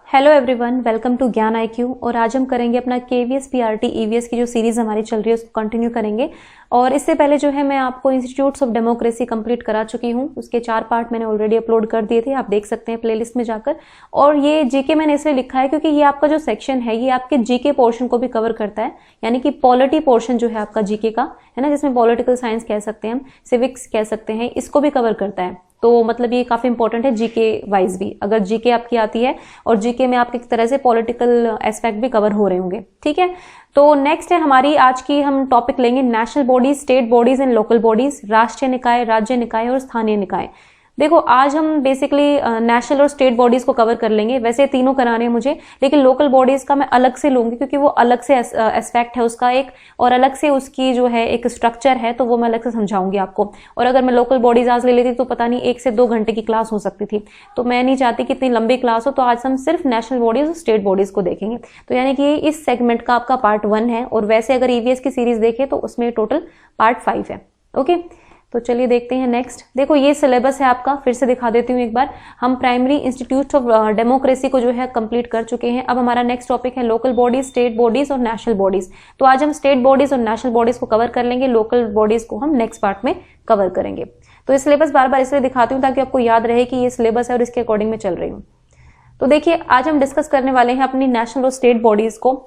Hello everyone, welcome to ज्ञान IQ। और आज हम करेंगे अपना KVS PRT EVS की जो सीरीज हमारी चल रही है उसको कंटिन्यू करेंगे। और इससे पहले जो है मैं आपको इंस्टीट्यूट्स ऑफ डेमोक्रेसी कंप्लीट करा चुकी हूँ। उसके 4 पार्ट मैंने ऑलरेडी अपलोड कर दिए थे, आप देख सकते हैं प्लेलिस्ट में जाकर। और ये जीके मैंने इसलिए लिखा है क्योंकि ये आपका जो सेक्शन है ये आपके जीके पोर्शन को भी कवर करता है, यानी कि पॉलिटी पोर्शन जो है आपका जीके का है ना, जिसमें पॉलिटिकल साइंस कह सकते हैं हम, सिविक्स कह सकते हैं, इसको भी कवर करता है। तो मतलब ये काफी इंपॉर्टेंट है जीके वाइज भी। अगर जीके आपकी आती है और जीके में आपकी एक तरह से पॉलिटिकल एस्पेक्ट भी कवर हो रहे होंगे, ठीक है। तो नेक्स्ट है हमारी आज की, हम टॉपिक लेंगे national bodies, state bodies and local bodies, राष्ट्रीय निकाय, राज्य निकाय और स्थानीय निकाय। देखो आज हम बेसिकली नेशनल और स्टेट बॉडीज को कवर कर लेंगे। वैसे तीनों कराने हैं मुझे, लेकिन लोकल बॉडीज का मैं अलग से लूंगी क्योंकि वो अलग से एस्पेक्ट है उसका एक, और अलग से उसकी जो है एक स्ट्रक्चर है, तो वो मैं अलग से समझाऊंगी आपको। और अगर मैं लोकल बॉडीज आज ले लेती तो पता नहीं 1 से 2 घंटे की क्लास हो सकती थी, तो मैं नहीं चाहती कि इतनी लंबी क्लास हो। तो आज हम सिर्फ नेशनल बॉडीज और स्टेट बॉडीज को देखेंगे। तो यानी कि इस सेगमेंट का आपका पार्ट 1 है, और वैसे अगर EVS की सीरीज देखें तो उसमें टोटल पार्ट 5 है। ओके, तो चलिए देखते हैं नेक्स्ट। देखो ये सिलेबस है आपका, फिर से दिखा देती हूँ एक बार। हम प्राइमरी इंस्टीट्यूट ऑफ डेमोक्रेसी को जो है कंप्लीट कर चुके हैं। अब हमारा नेक्स्ट टॉपिक है लोकल बॉडीज, स्टेट बॉडीज और नेशनल बॉडीज। तो आज हम स्टेट बॉडीज और नेशनल बॉडीज को कवर कर लेंगे, लोकल बॉडीज को हम नेक्स्ट पार्ट में कवर करेंगे। तो ये सिलेबस बार बार इसलिए दिखाती हूँ ताकि आपको याद रहे कि ये सिलेबस है और इसके अकॉर्डिंग में चल रही हूँ। तो देखिए आज हम डिस्कस करने वाले हैं अपनी नेशनल और स्टेट बॉडीज को।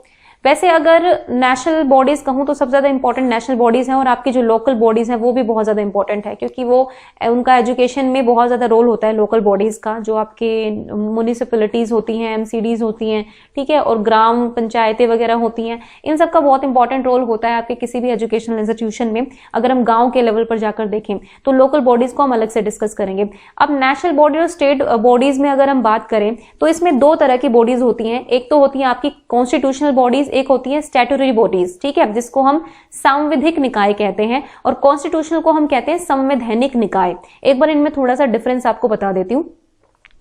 वैसे अगर नेशनल बॉडीज कहूं तो सबसे ज्यादा इंपॉर्टेंट नेशनल बॉडीज हैं, और आपकी जो लोकल बॉडीज हैं वो भी बहुत ज्यादा इंपॉर्टेंट है, क्योंकि वो उनका एजुकेशन में बहुत ज्यादा रोल होता है लोकल बॉडीज का। जो आपके म्युनिसिपैलिटीज होती हैं, MCDs होती हैं, ठीक है, और ग्राम पंचायतें वगैरह होती हैं, इन सब का बहुत इंपॉर्टेंट रोल होता है आपके किसी भी एजुकेशनल इंस्टीट्यूशन में। अगर हम गाँव के लेवल पर जाकर देखें तो लोकल बॉडीज को हम अलग से डिस्कस करेंगे। अब नेशनल बॉडी और स्टेट बॉडीज में अगर हम बात करें तो इसमें 2 तरह की बॉडीज होती हैं। एक तो होती है आपकी कॉन्स्टिट्यूशनल बॉडीज, एक होती है स्टैट्यूटरी बॉडीज, ठीक है, जिसको हम सांविधिक निकाय कहते हैं, और कॉन्स्टिट्यूशनल को हम कहते हैं संवैधानिक निकाय। एक बार इनमें थोड़ा सा डिफरेंस आपको बता देती हूं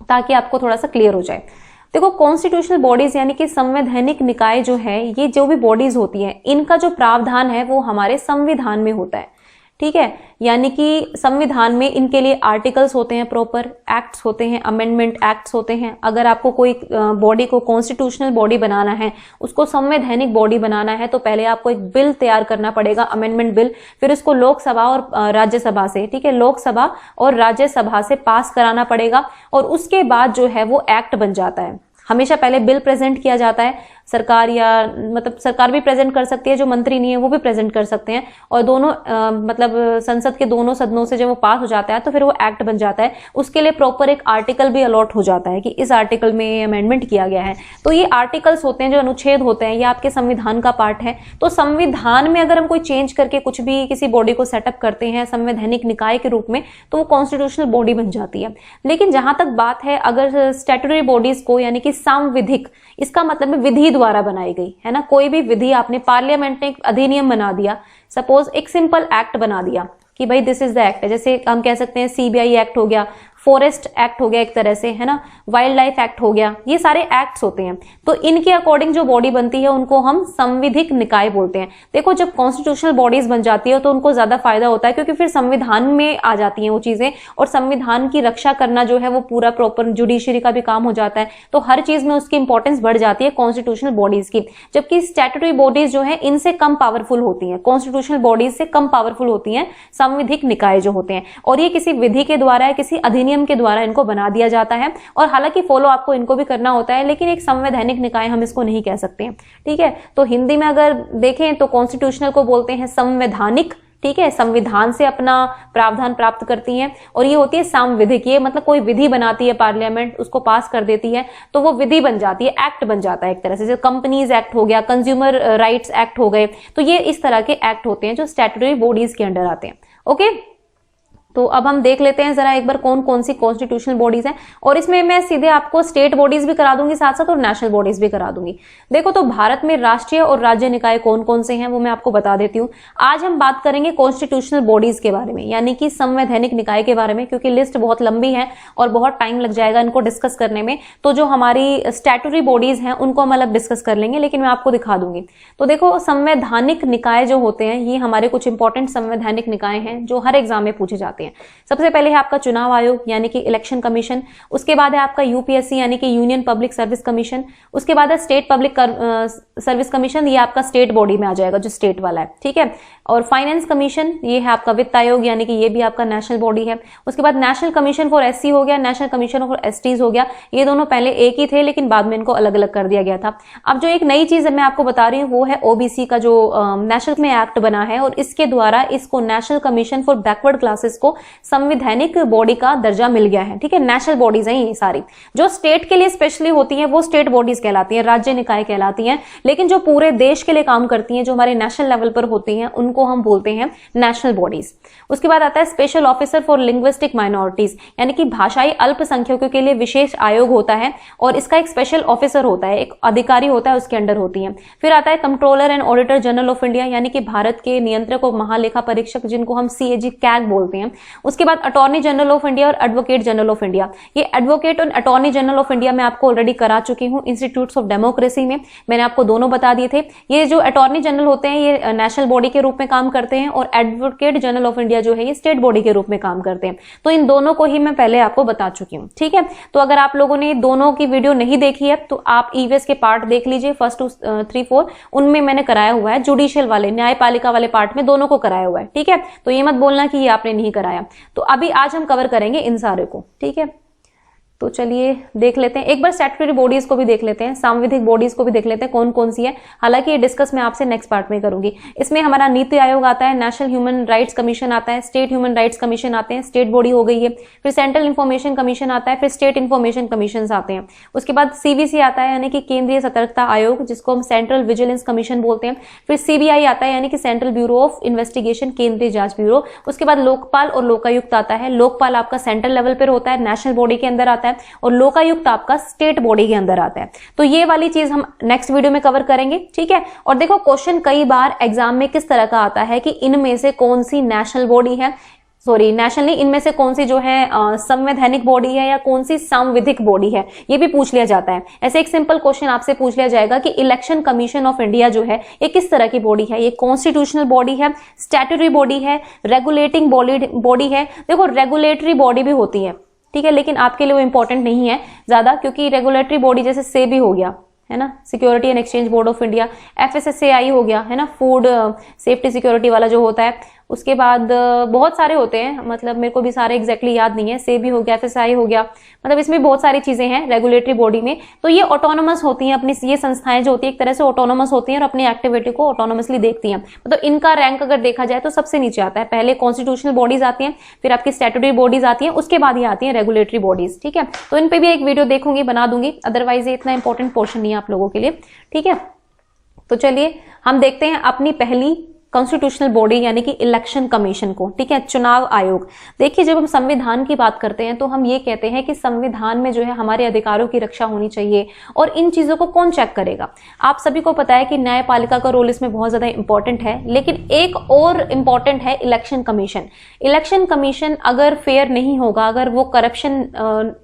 ताकि आपको थोड़ा सा क्लियर हो जाए। देखो कॉन्स्टिट्यूशनल बॉडीज यानी कि संवैधानिक निकाय जो है, ये जो भी बॉडीज होती हैं इनका जो प्रावधान है वो हमारे संविधान में होता है, ठीक है। यानी कि संविधान में इनके लिए आर्टिकल्स होते हैं, प्रॉपर एक्ट्स होते हैं, अमेंडमेंट एक्ट्स होते हैं। अगर आपको कोई बॉडी को कॉन्स्टिट्यूशनल बॉडी बनाना है, उसको संवैधानिक बॉडी बनाना है, तो पहले आपको एक बिल तैयार करना पड़ेगा, अमेंडमेंट बिल। फिर उसको लोकसभा और राज्यसभा से, ठीक है, लोकसभा और राज्यसभा से पास कराना पड़ेगा, और उसके बाद जो है वो एक्ट बन जाता है। हमेशा पहले बिल प्रेजेंट किया जाता है, सरकार या मतलब सरकार भी प्रेजेंट कर सकती है, जो मंत्री नहीं है वो भी प्रेजेंट कर सकते हैं, और दोनों मतलब संसद के दोनों सदनों से जब वो पास हो जाता है तो फिर वो एक्ट बन जाता है। उसके लिए प्रॉपर एक आर्टिकल भी अलॉट हो जाता है कि इस आर्टिकल में अमेंडमेंट किया गया है। तो ये आर्टिकल्स होते हैं, जो अनुच्छेद होते हैं, ये आपके संविधान का पार्ट है। तो संविधान में अगर हम कोई चेंज करके कुछ भी किसी बॉडी को सेटअप करते हैं संवैधानिक निकाय के रूप में, तो वो कॉन्स्टिट्यूशनल बॉडी बन जाती है। लेकिन जहां तक बात है अगर स्टैट्यूटरी बॉडीज को, यानी कि सांविधिक, इसका मतलब है विधि द्वारा बनाई गई, है ना। कोई भी विधि आपने, पार्लियामेंट ने एक अधिनियम बना दिया, सपोज एक सिंपल एक्ट बना दिया कि भाई दिस इज द एक्ट, जैसे हम कह सकते हैं CBI एक्ट हो गया, फॉरेस्ट एक्ट हो गया एक तरह से, है ना, वाइल्ड लाइफ एक्ट हो गया, ये सारे एक्ट्स होते हैं। तो इनके अकॉर्डिंग जो बॉडी बनती है उनको हम संविधिक निकाय बोलते हैं। देखो जब कॉन्स्टिट्यूशनल बॉडीज बन जाती है तो उनको ज्यादा फायदा होता है, क्योंकि फिर संविधान में आ जाती हैं वो चीजें, और संविधान की रक्षा करना जो है वो पूरा प्रॉपर जुडिशरी का भी काम हो जाता है। तो हर चीज में उसकी इंपॉर्टेंस बढ़ जाती है कॉन्स्टिट्यूशनल बॉडीज की। जबकि स्टैट्यूटरी बॉडीज जो है इनसे कम पावरफुल होती है, कॉन्स्टिट्यूशनल बॉडीज से कम पावरफुल होती है संविधिक निकाय जो होते हैं, और ये किसी विधि के द्वारा, किसी अधिनियम के द्वारा इनको बना दिया जाता है। और हालांकि फॉलो आपको इनको भी करना होता है, लेकिन एक संवैधानिक निकाय हम इसको नहीं कह सकते हैं, ठीक है। तो हिंदी में अगर देखें तो कॉन्स्टिट्यूशनल को बोलते हैं संवैधानिक, ठीक है, संविधान से अपना प्रावधान प्राप्त करती हैं। और ये होती है सांविधिक, ये मतलब कोई विधि बनाती है पार्लियामेंट, उसको पास कर देती है तो वो विधि बन जाती है, एक्ट बन जाता है एक तरह से। जैसे कंपनीज एक्ट हो गया, कंज्यूमर राइट्स एक्ट हो गए, तो ये इस तरह के एक्ट होते हैं जो स्टैट्यूटरी बॉडीज के अंडर आते हैं। ओके, तो अब हम देख लेते हैं जरा एक बार कौन कौन सी कॉन्स्टिट्यूशनल बॉडीज हैं, और इसमें मैं सीधे आपको स्टेट बॉडीज भी करा दूंगी साथ साथ, और नेशनल बॉडीज भी करा दूंगी। देखो तो भारत में राष्ट्रीय और राज्य निकाय कौन कौन से हैं वो मैं आपको बता देती हूँ। आज हम बात करेंगे कॉन्स्टिट्यूशनल बॉडीज के बारे में, यानी कि संवैधानिक निकाय के बारे में, क्योंकि लिस्ट बहुत लंबी है और बहुत टाइम लग जाएगा इनको डिस्कस करने में। तो जो हमारी स्टैट्यूटरी बॉडीज हैं उनको हम अलग डिस्कस कर लेंगे, लेकिन मैं आपको दिखा दूंगी। तो देखो संवैधानिक निकाय जो होते हैं ये हमारे कुछ इंपॉर्टेंट संवैधानिक निकाय हैं जो हर एग्जाम में पूछे जाते हैं। हैं। सबसे पहले है आपका चुनाव आयोग यानी कि इलेक्शन कमीशन, उसके बाद है आपका यूपीएससी यानी कि यूनियन पब्लिक सर्विस कमीशन, उसके बाद है स्टेट पब्लिक सर्विस कमीशन, ये आपका स्टेट बॉडी में आ जाएगा जो स्टेट वाला है, ठीक है। और फाइनेंस कमीशन, ये है आपका वित्त आयोग यानी कि ये भी आपका नेशनल बॉडी है। उसके बाद नेशनल कमीशन फॉर एससी हो गया, नेशनल कमीशन फॉर एसटीज हो गया। ये दोनों पहले एक ही थे लेकिन बाद में इनको अलग अलग कर दिया गया था। अब जो एक नई चीज मैं आपको बता रही हूँ वो है ओबीसी का जो नेशनल में एक्ट बना है और इसके द्वारा इसको national commission for backward classes को संवैधानिक बॉडी का दर्जा मिल गया है, ठीक है। नेशनल बॉडीज हैं ये सारी, जो स्टेट के लिए स्पेशली होती हैं वो स्टेट बॉडीज कहलाती हैं, राज्य निकाय कहलाती हैं, लेकिन जो पूरे देश के लिए काम करती हैं, जो हमारे नेशनल लेवल पर होती हैं, उनको हम बोलते हैं नेशनल बॉडीज। उसके बाद आता है special officer for linguistic minorities यानी कि भाषाई अल्पसंख्यकों के लिए विशेष आयोग होता है और इसका एक स्पेशल ऑफिसर होता है, एक अधिकारी होता है, उसके अंडर होती है। फिर आता है controller and auditor general of India यानी कि भारत के नियंत्रक और महालेखा परीक्षक जिनको हम सीएजी कैग बोलते हैं। उसके बाद अटॉर्नी जनरल ऑफ इंडिया और एडवोकेट जनरल ऑफ इंडिया। ये एडवोकेट और अटॉर्नी जनरल ऑफ इंडिया मैं आपको ऑलरेडी करा चुकी हूं इंस्टीट्यूट्स ऑफ डेमोक्रेसी में, मैंने आपको दोनों बता दिए थे। ये जो अटॉर्नी जनरल होते हैं ये नेशनल बॉडी के रूप में काम करते हैं और एडवोकेट जनरल ऑफ इंडिया जो है ये स्टेट बॉडी के रूप में काम करते हैं। तो इन दोनों को ही मैं पहले आपको बता चुकी हूँ, ठीक है। तो अगर आप लोगों ने दोनों की वीडियो नहीं देखी है तो आप ईवीएस के पार्ट देख लीजिए, 1, 2, 3, 4, उनमें मैंने कराया हुआ है। जुडिशियल वाले न्यायपालिका वाले पार्ट में दोनों को कराया हुआ है, ठीक है। तो ये मत बोलना कि ये आपने नहीं कराया। तो अभी आज हम कवर करेंगे इन सारे को, ठीक है। तो चलिए देख लेते हैं एक बार स्टैट्यूटरी बॉडीज को भी देख लेते हैं, सांविधिक बॉडीज को भी देख लेते हैं कौन कौन सी है। हालांकि ये डिस्कस मैं आपसे नेक्स्ट पार्ट में करूंगी। इसमें हमारा नीति आयोग आता है, नेशनल ह्यूमन राइट्स कमीशन आता है, स्टेट ह्यूमन राइट्स कमीशन आते हैं, स्टेट बॉडी हो गई है। फिर सेंट्रल इंफॉर्मेशन कमीशन आता है, फिर स्टेट इंफॉर्मेशन कमीशन आते हैं। उसके बाद सीवीसी आता है यानी कि केंद्रीय सतर्कता आयोग जिसको हम सेंट्रल विजिलेंस कमीशन बोलते हैं। फिर सीबीआई आता है यानी कि सेंट्रल ब्यूरो ऑफ इन्वेस्टिगेशन, केंद्रीय जांच ब्यूरो। उसके बाद लोकपाल और लोकायुक्त आता है। लोकपाल आपका सेंट्रल लेवल पर होता है, नेशनल बॉडी के अंदर आता है, और लोकायुक्त आपका स्टेट बॉडी के अंदर आता है। तो ये वाली चीज हम नेक्स्ट वीडियो में कवर करेंगे, ठीक है। और देखो क्वेश्चन कई बार एग्जाम में किस तरह का आता है कि इनमें से कौन सी नेशनल बॉडी है, सॉरी नेशनल नहीं, इनमें से कौन सी जो है संवैधानिक बॉडी है या कौन सी सांविधिक बॉडी है, ये भी पूछ लिया जाता है। ऐसे एक सिंपल क्वेश्चन आपसे पूछ लिया जाएगा कि इलेक्शन कमीशन ऑफ इंडिया जो है ये किस तरह की बॉडी है, ये कॉन्स्टिट्यूशनल बॉडी है, स्टैट्यूटरी बॉडी है, रेगुलेटिंग बॉडी है। देखो रेगुलेटरी बॉडी भी होती है, ठीक है, लेकिन आपके लिए वो इंपॉर्टेंट नहीं है ज्यादा, क्योंकि रेगुलेटरी बॉडी जैसे सेबी हो गया है ना, security and exchange board of India, FSSAI हो गया है ना, फूड सेफ्टी सिक्योरिटी वाला जो होता है। उसके बाद बहुत सारे होते हैं, मतलब मेरे को भी सारे एग्जैक्टली याद नहीं है। सेबी हो गया, एफएसआई हो गया, मतलब इसमें बहुत सारी चीजें हैं रेगुलेटरी बॉडी में। तो ये ऑटोनोमस होती हैं, अपनी ये संस्थाएं जो होती है एक तरह से ऑटोनोमस होती हैं और अपनी एक्टिविटी को ऑटोनोमसली देखती हैं। मतलब इनका रैंक अगर देखा जाए तो सबसे नीचे आता है, पहले कॉन्स्टिट्यूशनल बॉडीज आती हैं, फिर आपकी स्टैट्यूटरी बॉडीज आती हैं, उसके बाद ये आती है रेगुलेटरी बॉडीज, ठीक है। तो इन पे भी एक वीडियो देखूंगी, बना दूंगी, अदरवाइज ये इतना इंपॉर्टेंट पोर्शन नहीं है आप लोगों के लिए, ठीक है। तो चलिए हम देखते हैं अपनी पहली कॉन्स्टिट्यूशनल बॉडी यानी कि इलेक्शन कमीशन को, ठीक है, चुनाव आयोग। देखिए जब हम संविधान की बात करते हैं तो हम ये कहते हैं कि संविधान में जो है हमारे अधिकारों की रक्षा होनी चाहिए, और इन चीजों को कौन चेक करेगा। आप सभी को पता है कि न्यायपालिका का रोल इसमें बहुत ज्यादा इंपॉर्टेंट है, लेकिन एक और इंपॉर्टेंट है इलेक्शन कमीशन। इलेक्शन कमीशन अगर फेयर नहीं होगा, अगर वो करप्शन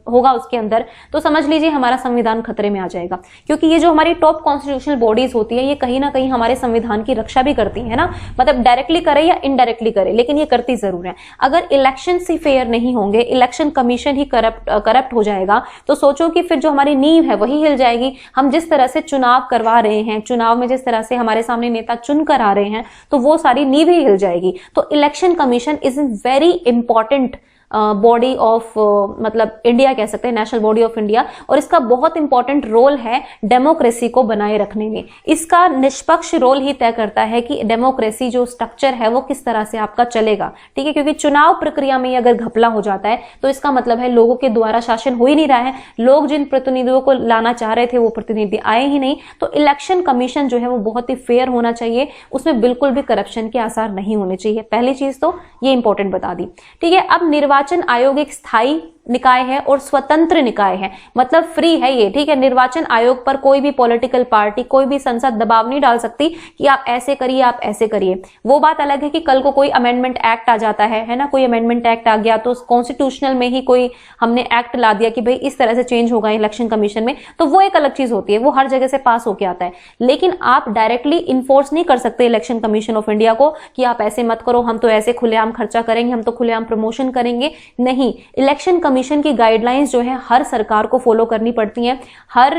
होगा उसके अंदर, तो समझ लीजिए हमारा संविधान खतरे में आ जाएगा। क्योंकि ये जो हमारी टॉप कॉन्स्टिट्यूशनल बॉडीज होती है ये कहीं ना कहीं हमारे संविधान की रक्षा भी करती है ना, मतलब डायरेक्टली करे या इनडायरेक्टली करे, लेकिन ये करती जरूर है। अगर इलेक्शन से फेयर नहीं होंगे, इलेक्शन कमीशन ही करप्ट हो जाएगा, तो सोचो कि फिर जो हमारी नींव है वही हिल जाएगी। हम जिस तरह से चुनाव करवा रहे हैं, चुनाव में जिस तरह से हमारे सामने नेता चुन कर आ रहे हैं, तो वो सारी नींव ही हिल जाएगी। तो election commission is very important body of मतलब इंडिया कह सकते हैं, नेशनल बॉडी ऑफ इंडिया, और इसका बहुत इंपॉर्टेंट रोल है डेमोक्रेसी को बनाए रखने में। इसका निष्पक्ष रोल ही तय करता है कि डेमोक्रेसी जो स्ट्रक्चर है वो किस तरह से आपका चलेगा, ठीक है। क्योंकि चुनाव प्रक्रिया में अगर घपला हो जाता है तो इसका मतलब है लोगों के द्वारा शासन हो ही नहीं रहा है, लोग जिन प्रतिनिधियों को लाना चाह रहे थे वो प्रतिनिधि आए ही नहीं। तो इलेक्शन कमीशन जो है वो बहुत ही फेयर होना चाहिए, उसमें बिल्कुल भी करप्शन के आसार नहीं होने चाहिए। पहली चीज तो ये इंपॉर्टेंट बता दी, ठीक है। अब निर्वाचन आयोग एक स्थायी निकाय है और स्वतंत्र निकाय है, मतलब फ्री है ये, ठीक है। निर्वाचन आयोग पर कोई भी पॉलिटिकल पार्टी, कोई भी संसद दबाव नहीं डाल सकती कि आप ऐसे करिए, आप ऐसे करिए। वो बात अलग है कि कल को कोई अमेंडमेंट एक्ट आ जाता है ना, कोई अमेंडमेंट एक्ट आ गया तो कॉन्स्टिट्यूशनल में ही कोई हमने एक्ट ला दिया कि भाई इस तरह से चेंज होगा इलेक्शन कमीशन में, तो वो एक अलग चीज होती है, वो हर जगह से पास होके आता है। लेकिन आप डायरेक्टली इन्फोर्स नहीं कर सकते इलेक्शन कमीशन ऑफ इंडिया को कि आप ऐसे मत करो, हम तो ऐसे खुलेआम खर्चा करेंगे, हम तो खुलेआम प्रमोशन करेंगे। नहीं, इलेक्शन कमीशन की गाइडलाइंस जो है हर सरकार को फॉलो करनी पड़ती है, हर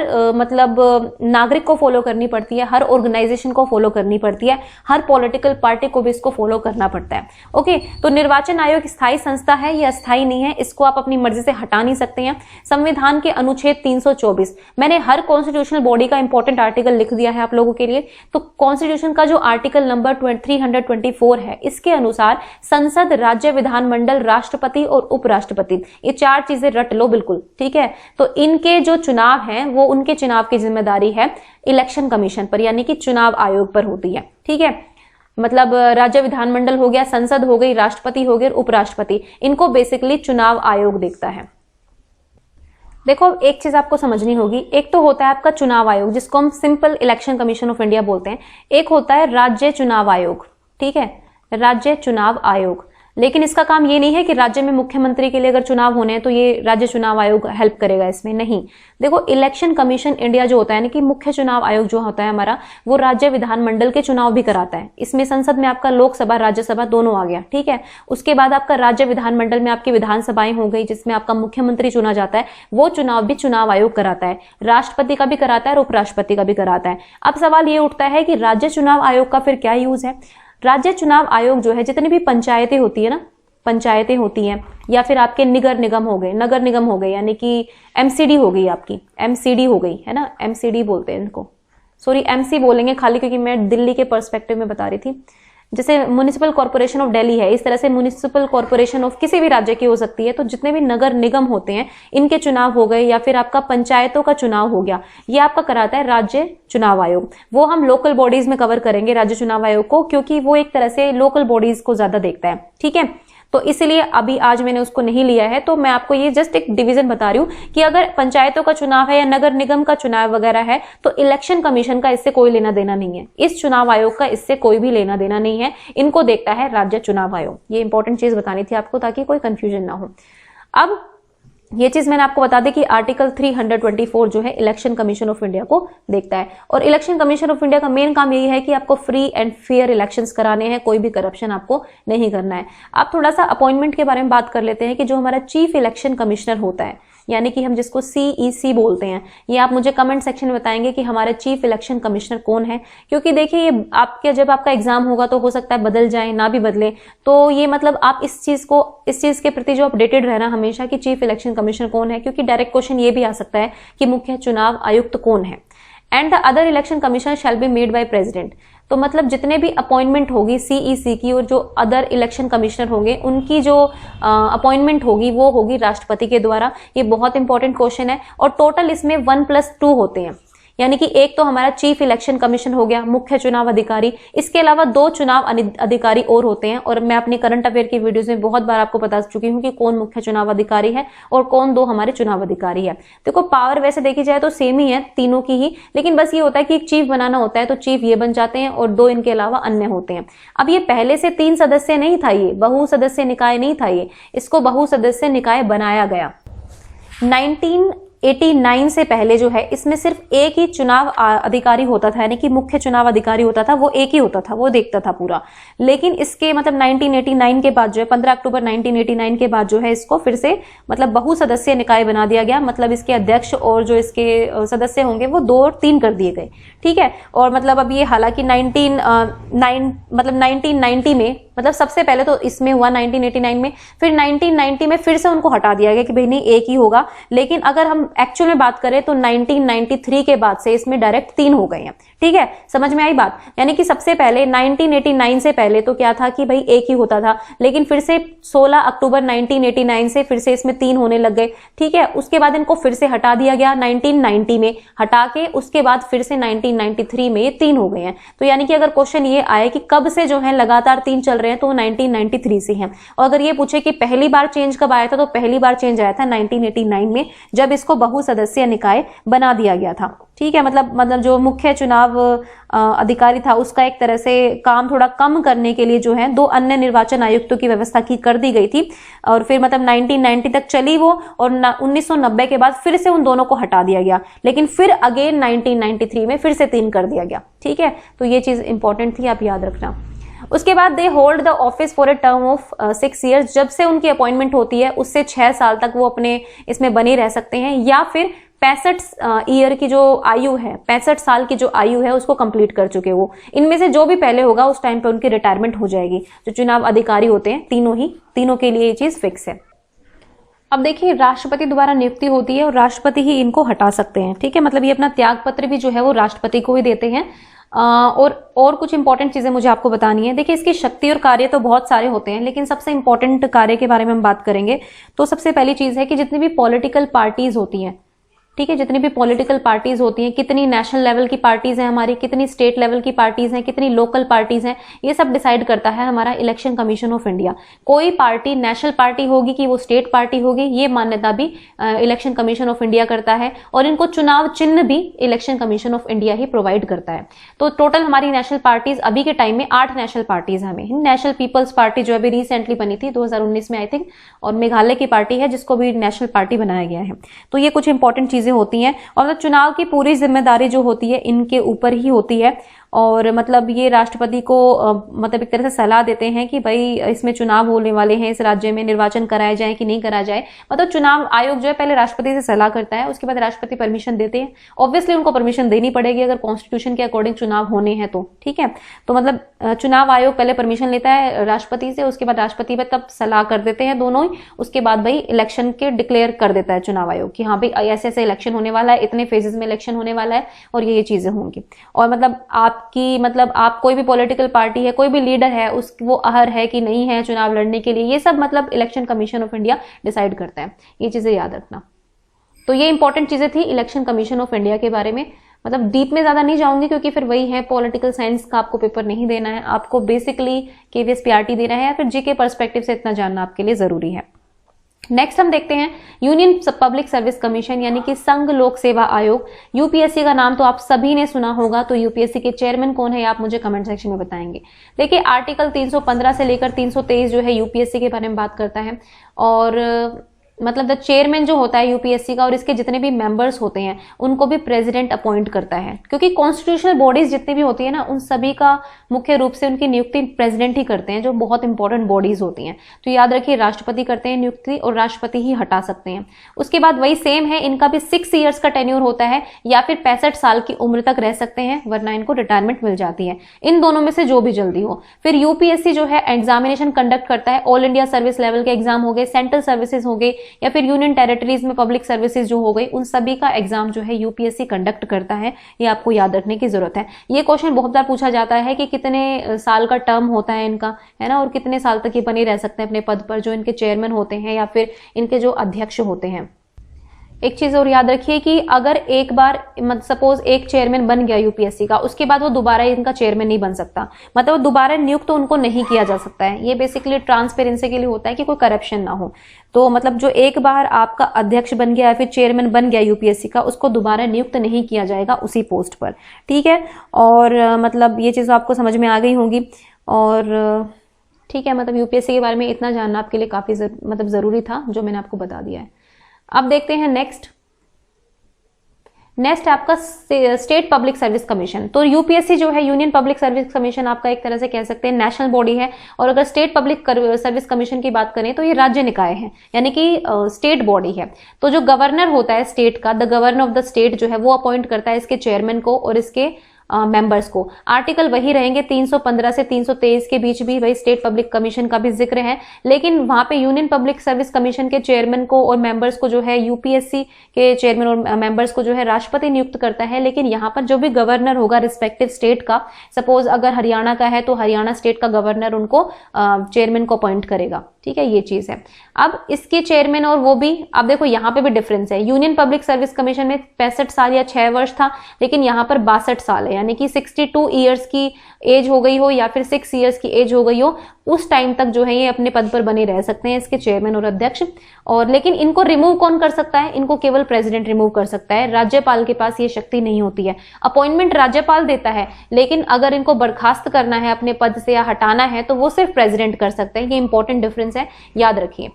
नागरिक को फॉलो करनी पड़ती है, हर ऑर्गेनाइजेशन को फॉलो करनी पड़ती है, हर पॉलिटिकल पार्टी को भी इसको फॉलो करना पड़ता है। ओके, तो निर्वाचन आयोग स्थायी संस्था है, यह अस्थायी नहीं है, इसको आप अपनी मर्जी से हटा नहीं सकते हैं। संविधान के अनुच्छेद 324, मैंने हर कॉन्स्टिट्यूशनल बॉडी का इंपॉर्टेंट आर्टिकल लिख दिया है आप लोगों के लिए। तो कॉन्स्टिट्यूशन का जो आर्टिकल नंबर 324 है, इसके अनुसार संसद, राज्य विधानमंडल, राष्ट्रपति और उपराष्ट्रपति, ये चार चीजें रट लो बिल्कुल, ठीक है। तो इनके जो चुनाव हैं वो उनके चुनाव की जिम्मेदारी है इलेक्शन कमीशन पर, यानी कि चुनाव आयोग पर होती है, ठीक है। मतलब राज्य विधानमंडल हो गया, संसद हो गई, राष्ट्रपति हो गए, उपराष्ट्रपति, इनको बेसिकली चुनाव आयोग देखता है। देखो एक चीज आपको समझनी होगी, एक तो होता है आपका चुनाव आयोग जिसको हम simple election commission of India बोलते हैं, एक होता है राज्य चुनाव आयोग, ठीक है, राज्य चुनाव आयोग। लेकिन इसका काम ये नहीं है कि राज्य में मुख्यमंत्री के लिए अगर चुनाव होने हैं तो ये राज्य चुनाव आयोग हेल्प करेगा इसमें, नहीं। देखो इलेक्शन कमीशन इंडिया जो होता है, यानी कि मुख्य चुनाव आयोग जो होता है हमारा, वो राज्य विधानमंडल के चुनाव भी कराता है। इसमें संसद में आपका लोकसभा राज्यसभा दोनों आ गया, ठीक है। उसके बाद आपका राज्य विधानमंडल में आपकी विधानसभाएं हो गई जिसमें आपका मुख्यमंत्री चुना जाता है, वो चुनाव भी चुनाव आयोग कराता है, राष्ट्रपति का भी कराता है और उपराष्ट्रपति का भी कराता है। अब सवाल ये उठता है कि राज्य चुनाव आयोग का फिर क्या यूज है। राज्य चुनाव आयोग जो है, जितनी भी पंचायतें होती है ना, पंचायतें होती हैं, या फिर आपके निगर निगम हो गए, नगर निगम हो गए, यानी कि एमसीडी हो गई, आपकी एमसीडी हो गई है ना, एमसीडी बोलते हैं इनको, सॉरी एमसी बोलेंगे खाली क्योंकि मैं दिल्ली के पर्सपेक्टिव में बता रही थी। जैसे म्युनिसिपल कॉर्पोरेशन ऑफ दिल्ली है, इस तरह से म्युनिसिपल कॉर्पोरेशन ऑफ किसी भी राज्य की हो सकती है। तो जितने भी नगर निगम होते हैं इनके चुनाव हो गए, या फिर आपका पंचायतों का चुनाव हो गया, ये आपका कराता है राज्य चुनाव आयोग। वो हम लोकल बॉडीज में कवर करेंगे राज्य चुनाव आयोग को, क्योंकि वो एक तरह से लोकल बॉडीज को ज्यादा देखता है, ठीक है। तो इसलिए अभी आज मैंने उसको नहीं लिया है, तो मैं आपको ये जस्ट एक डिवीजन बता रही हूं कि अगर पंचायतों का चुनाव है या नगर निगम का चुनाव वगैरह है तो इलेक्शन कमीशन का इससे कोई लेना देना नहीं है, इस चुनाव आयोग का इससे कोई भी लेना देना नहीं है, इनको देखता है राज्य चुनाव आयोग। ये इंपॉर्टेंट चीज बतानी थी आपको ताकि कोई कंफ्यूजन ना हो। अब ये चीज मैंने आपको बता दी कि आर्टिकल 324 जो है इलेक्शन कमीशन ऑफ इंडिया को देखता है, और इलेक्शन कमीशन ऑफ इंडिया का मेन काम यही है कि आपको फ्री एंड फेयर इलेक्शंस कराने हैं, कोई भी करप्शन आपको नहीं करना है। आप थोड़ा सा अपॉइंटमेंट के बारे में बात कर लेते हैं कि जो हमारा चीफ इलेक्शन कमिश्नर होता है, यानी कि हम जिसको CEC बोलते हैं, ये आप मुझे कमेंट सेक्शन में बताएंगे कि हमारे चीफ इलेक्शन कमिश्नर कौन है। क्योंकि देखिए ये आपके जब आपका एग्जाम होगा तो हो सकता है बदल जाए, ना भी बदले, तो ये मतलब आप इस चीज के प्रति जो अपडेटेड रहना हमेशा कि चीफ इलेक्शन कमिश्नर कौन है, क्योंकि डायरेक्ट क्वेश्चन ये भी आ सकता है कि मुख्य चुनाव आयुक्त कौन है। And the other election commissioner shall be made by president. तो मतलब जितने भी अपॉइंटमेंट होगी CEC की और जो अदर इलेक्शन कमिश्नर होंगे उनकी जो अपॉइंटमेंट होगी वो होगी राष्ट्रपति के द्वारा। ये बहुत इंपॉर्टेंट क्वेश्चन है। और टोटल इसमें 1+2 होते हैं, यानी कि एक तो हमारा चीफ इलेक्शन कमीशन हो गया, मुख्य चुनाव अधिकारी, इसके अलावा 2 चुनाव अधिकारी और होते हैं। और मैं अपनी करंट अफेयर की वीडियोस में बहुत बार आपको बता चुकी हूं कि कौन मुख्य चुनाव अधिकारी है और कौन 2 हमारे चुनाव अधिकारी है। देखो पावर वैसे देखी जाए तो सेम ही है तीनों की ही, लेकिन बस ये होता है कि एक चीफ बनाना होता है तो चीफ ये बन जाते हैं और 2 इनके अलावा अन्य होते हैं। अब ये पहले से 3 सदस्य नहीं था, ये बहु सदस्य निकाय नहीं था, ये इसको बहु सदस्य निकाय बनाया गया 1989 से पहले। जो है इसमें सिर्फ एक ही चुनाव अधिकारी होता था, यानी कि मुख्य चुनाव अधिकारी होता था, वो एक ही होता था, वो देखता था पूरा। लेकिन इसके मतलब 1989 के बाद जो है 15 अक्टूबर 1989 के बाद जो है इसको फिर से मतलब बहु सदस्य निकाय बना दिया गया। मतलब इसके अध्यक्ष और जो इसके सदस्य होंगे वो 2 और 3 कर दिए गए, ठीक है। और मतलब अब ये हालांकि 1990 में मतलब सबसे पहले तो इसमें हुआ 1989 में, फिर 1990 में फिर से उनको हटा दिया गया कि भाई नहीं एक ही होगा। लेकिन अगर हम एक्चुअल में बात करें तो 1993 के बाद से इसमें डायरेक्ट 3 हो गए हैं, ठीक है। समझ में आई बात। यानी कि सबसे पहले 1989 से पहले तो क्या था कि भाई एक ही होता था, लेकिन फिर से 16 अक्टूबर 1989 से फिर से इसमें 3 होने लग गए, ठीक है। उसके बाद इनको फिर से हटा दिया गया 1990 में, हटा के उसके बाद फिर से 1993 में ये 3 हो गए हैं। तो यानी कि अगर क्वेश्चन ये आए कि कब से जो है लगातार 3 चल रहे हैं तो वो 1993 से हैं। और अगर ये पूछे कि पहली बार चेंज कब आया था, तो पहली बार चेंज आया था 1989 में, जब इसको बहुसदस्यीय निकाय बना दिया गया था। ठीक है, मतलब जो मुख्य चुनाव अधिकारी था उसका एक तरह से काम थोड़ा कम करने के लिए जो है 2 अन्य निर्वाचन आयुक्तों की व्यवस्था कर दी गई थी, और फिर मतलब 1990 तक चली वो, और 1990 के बाद फिर से उन दोनों को हटा दिया गया, लेकिन फिर अगेन 1993 में फिर से 3 कर दिया गया। ठीक है, तो ये चीज इंपॉर्टेंट थी, आप याद रखना। उसके बाद they hold the office for a term of 6 years, जब से उनकी अपॉइंटमेंट होती है उससे 6 साल तक वो अपने इसमें बने रह सकते हैं, या फिर 65 ईयर की जो आयु है, 65 साल की जो आयु है उसको कंप्लीट कर चुके वो। इनमें से जो भी पहले होगा उस टाइम पे उनकी रिटायरमेंट हो जाएगी। जो चुनाव अधिकारी होते हैं तीनों के लिए ये चीज फिक्स है। अब देखिए, राष्ट्रपति द्वारा नियुक्ति होती है और राष्ट्रपति ही इनको हटा सकते हैं। ठीक है, मतलब ये अपना त्याग पत्र भी जो है वो राष्ट्रपति को ही देते हैं। और कुछ इंपॉर्टेंट चीजें मुझे आपको बतानी है। देखिए, इसकी शक्ति और कार्य तो बहुत सारे होते हैं, लेकिन सबसे इंपॉर्टेंट कार्य के बारे में हम बात करेंगे तो सबसे पहली चीज है कि जितनी भी पॉलिटिकल पार्टीज होती हैं, ठीक है, जितनी भी पॉलिटिकल पार्टीज होती हैं, कितनी नेशनल लेवल की पार्टीज हैं हमारी, कितनी स्टेट लेवल की पार्टीज हैं, कितनी लोकल पार्टीज हैं, ये सब डिसाइड करता है हमारा इलेक्शन कमीशन ऑफ इंडिया। कोई पार्टी नेशनल पार्टी होगी कि वो स्टेट पार्टी होगी, ये मान्यता भी इलेक्शन कमीशन ऑफ इंडिया करता है, और इनको चुनाव चिन्ह भी election commission of India he provide करता है। तो टोटल हमारी नेशनल पार्टीज अभी के टाइम में 8 नेशनल पार्टीज हमें। नेशनल पीपल्स पार्टी जो अभी रिसेंटली बनी थी 2019 में आई थिंक, और मेघालय की पार्टी है जिसको भी नेशनल पार्टी बनाया गया है। तो ये कुछ इंपॉर्टेंट चीजें होती हैं, और मतलब चुनाव की पूरी जिम्मेदारी जो होती है इनके ऊपर ही होती है। और मतलब ये राष्ट्रपति को मतलब एक तरह से सलाह देते हैं कि भाई इसमें चुनाव होने वाले हैं, इस राज्य में निर्वाचन कराया जाए कि नहीं कराया जाए। मतलब चुनाव आयोग जो है पहले राष्ट्रपति से सलाह करता है, उसके बाद राष्ट्रपति परमिशन देते हैं। ऑब्वियसली उनको परमिशन देनी पड़ेगी अगर कॉन्स्टिट्यूशन के अकॉर्डिंग चुनाव होने हैं तो। ठीक है, तो मतलब चुनाव आयोग पहले परमिशन लेता है राष्ट्रपति से, उसके बाद राष्ट्रपति पर तब सलाह कर देते हैं दोनों ही। उसके बाद भाई इलेक्शन के डिक्लेयर कर देता है चुनाव आयोग कि हाँ भाई ऐसे ऐसे इलेक्शन होने वाला है, इतने फेजेस में इलेक्शन होने वाला है, और ये चीजें होंगी। और मतलब आप कोई भी पॉलिटिकल पार्टी है, कोई भी लीडर है, वो अहर है कि नहीं है चुनाव लड़ने के लिए, ये सब मतलब election commission of India decide करता है। ये चीजें याद रखना। तो ये इंपॉर्टेंट चीजें थी इलेक्शन कमीशन ऑफ इंडिया के बारे में। मतलब डीप में ज्यादा नहीं जाऊंगी क्योंकि फिर वही है, पॉलिटिकल साइंस का आपको पेपर नहीं देना है, आपको बेसिकली केवीएस पीआरटी देना है, या फिर जीके पर्सपेक्टिव से इतना जानना आपके लिए जरूरी है। नेक्स्ट हम देखते हैं यूनियन पब्लिक सर्विस कमीशन, यानी कि संघ लोक सेवा आयोग। यूपीएससी का नाम तो आप सभी ने सुना होगा, तो यूपीएससी के चेयरमैन कौन है आप मुझे कमेंट सेक्शन में बताएंगे। देखिए, आर्टिकल 315 से लेकर 323 जो है यूपीएससी के बारे में बात करता है, और मतलब द चेयरमैन जो होता है यूपीएससी का और इसके जितने भी मेंबर्स होते हैं उनको भी प्रेसिडेंट अपॉइंट करता है, क्योंकि कॉन्स्टिट्यूशनल बॉडीज जितनी भी होती है ना उन सभी का मुख्य रूप से उनकी नियुक्ति प्रेसिडेंट ही करते हैं, जो बहुत इंपॉर्टेंट बॉडीज होती हैं। तो याद रखिए, राष्ट्रपति करते हैं नियुक्ति और राष्ट्रपति ही हटा सकते हैं। उसके बाद वही सेम है, इनका भी 6 ईयर्स का टेन्योर होता है, या फिर 65 साल की उम्र तक रह सकते हैं, वरना इनको रिटायरमेंट मिल जाती है। इन दोनों में से जो भी जल्दी हो। फिर यूपीएससी जो है एग्जामिनेशन कंडक्ट करता है, ऑल इंडिया सर्विस लेवल के एग्जाम हो गए, सेंट्रल सर्विसेज हो गए, या फिर यूनियन टेरिटरीज में पब्लिक सर्विसेज जो हो गई, उन सभी का एग्जाम जो है यूपीएससी कंडक्ट करता है। ये आपको याद रखने की जरूरत है। ये क्वेश्चन बहुत बार पूछा जाता है कि कितने साल का टर्म होता है इनका, है ना, और कितने साल तक ये बने रह सकते हैं अपने पद पर, जो इनके चेयरमैन होते हैं या फिर इनके जो अध्यक्ष होते हैं। एक चीज और याद रखिए कि अगर एक बार सपोज एक चेयरमैन बन गया यूपीएससी का, उसके बाद वो दोबारा इनका चेयरमैन नहीं बन सकता, मतलब दोबारा नियुक्त तो उनको नहीं किया जा सकता है। ये बेसिकली ट्रांसपेरेंसी के लिए होता है कि कोई करप्शन ना हो। तो मतलब जो एक बार आपका अध्यक्ष बन गया या फिर चेयरमैन बन गया यूपीएससी का, उसको दोबारा नियुक्त नहीं किया जाएगा उसी पोस्ट पर। ठीक है, और मतलब ये चीज आपको समझ में आ गई होंगी। और ठीक है, मतलब यूपीएससी के बारे में इतना जानना आपके लिए काफी मतलब जरूरी था, जो मैंने आपको बता दिया है। अब देखते हैं नेक्स्ट आपका स्टेट पब्लिक सर्विस कमीशन। तो यूपीएससी जो है यूनियन पब्लिक सर्विस कमीशन आपका एक तरह से कह सकते हैं नेशनल बॉडी है, और अगर स्टेट पब्लिक सर्विस कमीशन की बात करें तो ये राज्य निकाय है, यानी कि स्टेट बॉडी है। तो जो गवर्नर होता है स्टेट का, the governor of the state जो है वो अपॉइंट करता है इसके चेयरमैन को और इसके मेंबर्स को। आर्टिकल वही रहेंगे, 315 से 323 के बीच भी वही स्टेट पब्लिक कमीशन का भी जिक्र है, लेकिन वहां पे यूनियन पब्लिक सर्विस कमीशन के चेयरमैन को और मेंबर्स को जो है यूपीएससी के चेयरमैन और मेंबर्स को जो है राष्ट्रपति नियुक्त करता है। लेकिन यहाँ पर जो भी गवर्नर होगा रिस्पेक्टिव स्टेट का, सपोज अगर हरियाणा का है तो हरियाणा स्टेट का गवर्नर उनको चेयरमैन को अपॉइंट करेगा। ठीक है, ये चीज है। अब इसके चेयरमैन और वो भी, अब देखो यहाँ पे भी डिफरेंस है। यूनियन पब्लिक सर्विस कमीशन में 65 साल या 6 वर्ष था, लेकिन यहाँ पर 62 साल है, यानी कि 62 ईयर्स की एज हो गई हो या फिर 6 ईयर्स की एज हो गई हो, उस टाइम तक जो है ये अपने पद पर बने रह सकते हैं, इसके चेयरमैन और अध्यक्ष। और लेकिन इनको रिमूव कौन कर सकता है? इनको केवल प्रेसिडेंट रिमूव कर सकता है, राज्यपाल के पास ये शक्ति नहीं होती है। अपॉइंटमेंट राज्यपाल देता है, लेकिन अगर इनको बर्खास्त करना है अपने पद से या हटाना है तो वो सिर्फ प्रेसिडेंट कर सकते हैं। ये इंपॉर्टेंट डिफरेंस है, याद रखिए,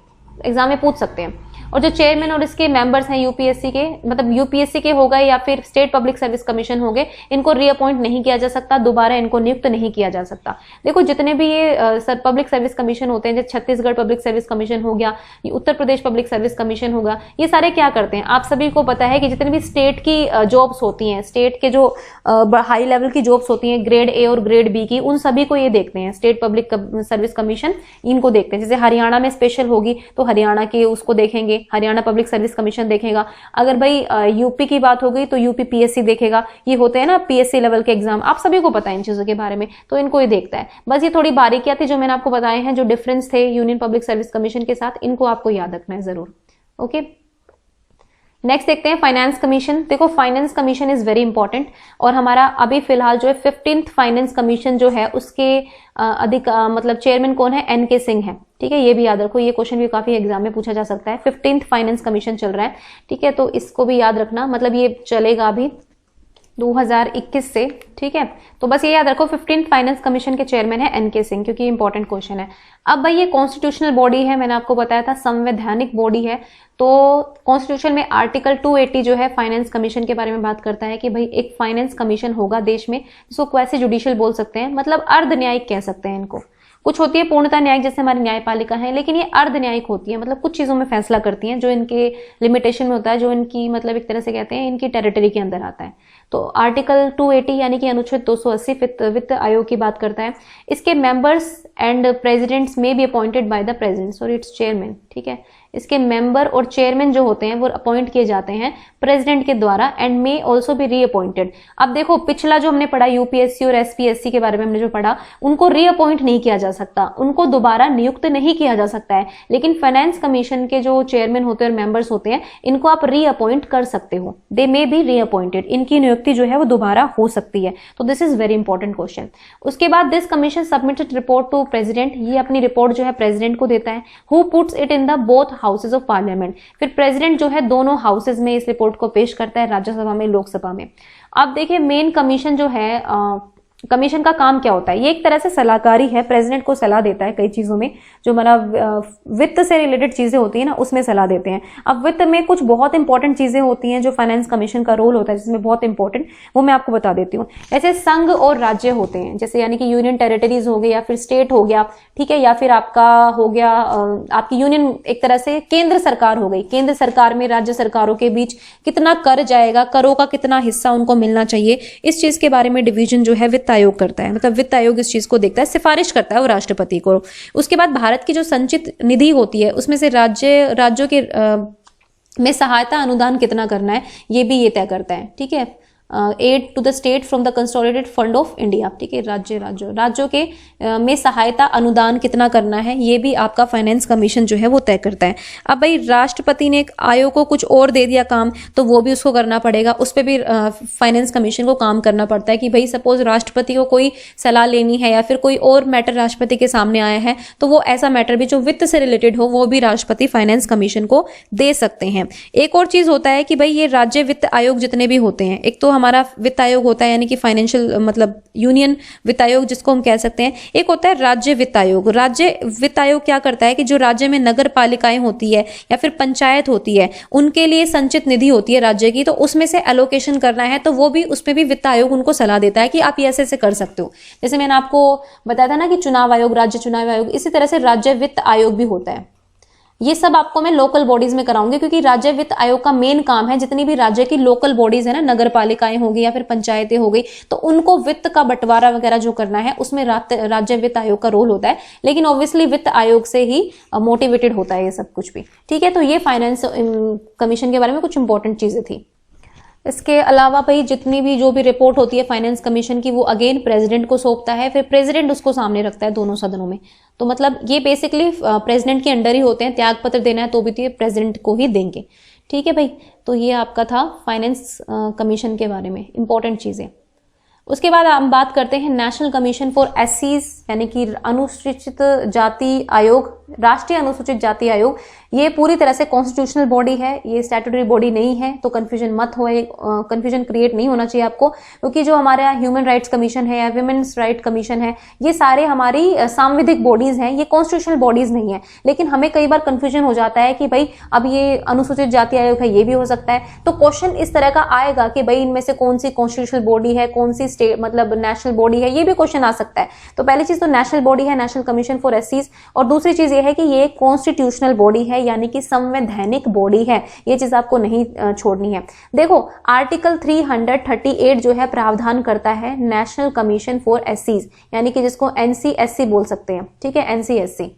एग्जाम में पूछ सकते हैं। और जो चेयरमैन और इसके मेंबर्स हैं यूपीएससी के, मतलब यूपीएससी के हो गए या फिर स्टेट पब्लिक सर्विस कमीशन हो गए, इनको रीअपॉइंट नहीं किया जा सकता, दोबारा इनको नियुक्त नहीं किया जा सकता। देखो जितने भी ये पब्लिक सर्विस कमीशन होते हैं, जैसे छत्तीसगढ़ पब्लिक सर्विस कमीशन हो गया, Uttar Pradesh public service commission होगा, ये सारे क्या करते हैं? आप सभी को पता है कि जितने भी स्टेट की जॉब्स होती हैं, स्टेट के जो हाई लेवल की जॉब्स होती हैं, ग्रेड ए और ग्रेड बी की, उन सभी को ये देखते हैं। स्टेट पब्लिक सर्विस कमीशन इनको देखते हैं। जैसे हरियाणा में स्पेशल होगी तो हरियाणा के उसको देखेंगे, हरियाणा पब्लिक सर्विस कमीशन देखेगा। अगर भाई यूपी की बात हो गई तो यूपी पीएससी देखेगा। ये होते हैं ना पीएससी लेवल के एग्जाम, आप सभी को पता है इन चीजों के बारे में, तो इनको ये देखता है। बस ये थोड़ी बारीकियां थी जो मैंने आपको बताए हैं, जो डिफरेंस थे यूनियन पब्लिक सर्विस कमीशन के साथ, इनको आपको याद रखना है जरूर। ओके, नेक्स्ट देखते हैं फाइनेंस कमीशन। देखो finance commission is very important, और हमारा अभी फिलहाल जो है 15th फाइनेंस कमीशन जो है उसके मतलब चेयरमैन कौन है? एन के सिंह है। ठीक है, ये भी याद रखो, ये क्वेश्चन भी काफी एग्जाम में पूछा जा सकता है। 15th फाइनेंस कमीशन चल रहा है, ठीक है, तो इसको भी याद रखना, मतलब ये चलेगा अभी 2021 से। ठीक है, तो बस ये याद रखो 15th फाइनेंस कमीशन के चेयरमैन है एन के सिंह, क्योंकि इंपॉर्टेंट क्वेश्चन है। अब भाई ये कॉन्स्टिट्यूशनल बॉडी है, मैंने आपको बताया था संवैधानिक बॉडी है। तो कॉन्स्टिट्यूशन में आर्टिकल 280 जो है फाइनेंस कमीशन के बारे में बात करता है कि भाई एक फाइनेंस कमीशन होगा देश में, जिसको क्वासी जुडिशियल बोल सकते हैं, मतलब अर्ध न्यायिक कह सकते हैं इनको। कुछ होती है पूर्णतः न्यायिक, जैसे हमारी न्यायपालिका है, लेकिन ये अर्ध न्यायिक होती है, मतलब कुछ चीजों में फैसला करती हैं जो इनके लिमिटेशन में होता है, जो इनकी मतलब एक तरह से कहते हैं इनकी टेरिटरी के अंदर आता है। तो आर्टिकल 280 यानी कि अनुच्छेद 280 वित्त आयोग की बात करता है। इसके मेंबर्स एंड प्रेसिडेंट्स में be appointed by the president, sorry it's chairman. ठीक है, इसके मेंबर और चेयरमैन जो होते हैं वो अपॉइंट किए जाते हैं प्रेसिडेंट के द्वारा, and may also be reappointed. अब देखो पिछला जो हमने पढ़ा यूपीएससी और एसपीएससी के बारे में हमने जो पढ़ा, उनको रीअपॉइंट नहीं किया जा सकता, उनको दोबारा नियुक्त नहीं किया जा सकता है, लेकिन फाइनेंस कमीशन के जो चेयरमैन होते हैं और मेंबर्स होते हैं, इनको आप रीअपॉइंट कर सकते हो, दे मे बी रीअपॉइंटेड, इनकी नियुक्ति जो है वो दोबारा हो सकती है। तो this is very important question. उसके बाद this commission submitted report to president, ये अपनी रिपोर्ट जो है प्रेसिडेंट को देता है, who puts it in the both houses of parliament. फिर प्रेसिडेंट जो है दोनों हाउसेज में इस रिपोर्ट को पेश करता है, राज्यसभा में, लोकसभा में। अब देखिए मेन कमीशन जो है, कमीशन का काम क्या होता है? ये एक तरह से सलाहकारी है, प्रेसिडेंट को सलाह देता है कई चीजों में, जो हमारा वित्त से रिलेटेड चीजें होती है ना, उसमें सलाह देते हैं। अब वित्त में कुछ बहुत इंपॉर्टेंट चीजें होती हैं जो फाइनेंस कमीशन का रोल होता है, जिसमें बहुत इंपॉर्टेंट, वो मैं आपको बता देती हूँ। ऐसे संघ और राज्य होते हैं, जैसे यानी कि यूनियन टेरिटरीज हो गए या फिर स्टेट हो गया, ठीक है, या फिर आपका हो गया आपकी यूनियन, एक तरह से केंद्र सरकार हो गई। केंद्र सरकार में राज्य सरकारों के बीच कितना कर जाएगा, करों का कितना हिस्सा उनको मिलना चाहिए, इस चीज के बारे में डिवीजन जो है वित्त आयोग करता है, मतलब वित्त आयोग इस चीज को देखता है, सिफारिश करता है वो राष्ट्रपति को। उसके बाद भारत की जो संचित निधि होती है, उसमें से राज्यों के में सहायता अनुदान कितना करना है, ये भी ये तय करता है। ठीक है, aid to the state from the consolidated fund of India. ठीक है, राज्यों के में सहायता अनुदान कितना करना है, ये भी आपका फाइनेंस कमीशन जो है वो तय करता है। अब भाई राष्ट्रपति ने एक आयोग को कुछ और दे दिया काम, तो वो भी उसको करना पड़ेगा, उस पर भी फाइनेंस कमीशन को काम करना पड़ता है कि भाई सपोज राष्ट्रपति को कोई सलाह लेनी है या फिर कोई और मैटर राष्ट्रपति के सामने आया है, तो वो ऐसा मैटर भी जो वित्त से रिलेटेड हो, वो भी राष्ट्रपति फाइनेंस कमीशन को दे सकते हैं। एक और चीज होता है कि भाई ये राज्य वित्त आयोग जितने भी होते हैं, एक तो हमारा वित्त आयोग होता है यानी कि फाइनेंशियल मतलब यूनियन वित्त आयोग जिसको हम कह सकते हैं, एक होता है राज्य वित्त आयोग। राज्य वित्त आयोग क्या करता है कि जो राज्य में नगर पालिकाएं होती है या फिर पंचायत होती है, उनके लिए संचित निधि होती है राज्य की, तो उसमें से एलोकेशन करना है, तो वो भी उसमें भी वित्त आयोग उनको सलाह देता है कि आप ये ऐसे ऐसे कर सकते हो। जैसे मैंने आपको बताया था ना कि चुनाव आयोग, राज्य चुनाव आयोग, इसी तरह से राज्य वित्त आयोग भी होता है। ये सब आपको मैं लोकल बॉडीज में कराऊंगी, क्योंकि राज्य वित्त आयोग का मेन काम है, जितनी भी राज्य की लोकल बॉडीज है ना, नगर पालिकाएं हो गई या फिर पंचायतें हो गई, तो उनको वित्त का बंटवारा वगैरह जो करना है, उसमें राज्य वित्त आयोग का रोल होता है। लेकिन ऑब्वियसली वित्त आयोग से ही मोटिवेटेड होता है ये सब कुछ भी। ठीक है, तो ये फाइनेंस कमीशन के बारे में कुछ इंपॉर्टेंट चीजें थी। इसके अलावा भाई जितनी भी जो भी रिपोर्ट होती है फाइनेंस कमीशन की वो अगेन प्रेसिडेंट को सौंपता है, फिर प्रेसिडेंट उसको सामने रखता है दोनों सदनों में। तो मतलब ये बेसिकली प्रेसिडेंट के अंडर ही होते हैं, त्याग पत्र देना है तो भी तो ये प्रेसिडेंट को ही देंगे। ठीक है भाई, तो ये आपका था फाइनेंस कमीशन के बारे में इंपॉर्टेंट चीजें। उसके बाद हम बात करते हैं नेशनल कमीशन फॉर एससीज यानी कि अनुसूचित जाति आयोग, राष्ट्रीय अनुसूचित जाति आयोग। ये पूरी तरह से कॉन्स्टिट्यूशनल बॉडी है, ये स्टैट्यूटरी बॉडी नहीं है, तो कंफ्यूजन मत हो, कंफ्यूजन क्रिएट नहीं होना चाहिए आपको, क्योंकि जो हमारा ह्यूमन राइट्स कमीशन है या विमेन्स राइट कमीशन है ये सारे हमारी सांविधिक बॉडीज हैं, ये कॉन्स्टिट्यूशनल बॉडीज नहीं है। लेकिन हमें कई बार कंफ्यूजन हो जाता है कि भाई अब ये अनुसूचित जाति आयोग है, ये भी हो सकता है, तो क्वेश्चन इस तरह का आएगा कि भाई इनमें से कौन सी कॉन्स्टिट्यूशनल बॉडी है, कौन सी स्टेट मतलब नेशनल बॉडी है, ये भी क्वेश्चन आ सकता है। तो पहली चीज तो नेशनल बॉडी है नेशनल कमीशन फॉर एससीज, और दूसरी चीज ये है कि ये कॉन्स्टिट्यूशनल बॉडी है यानी कि संवैधानिक बॉडी है, ये चीज आपको नहीं छोड़नी है। देखो आर्टिकल 338 जो है प्रावधान करता है नेशनल कमीशन फॉर एससीज यानी कि जिसको एनसीएससी बोल सकते हैं। ठीक है, एनसीएससी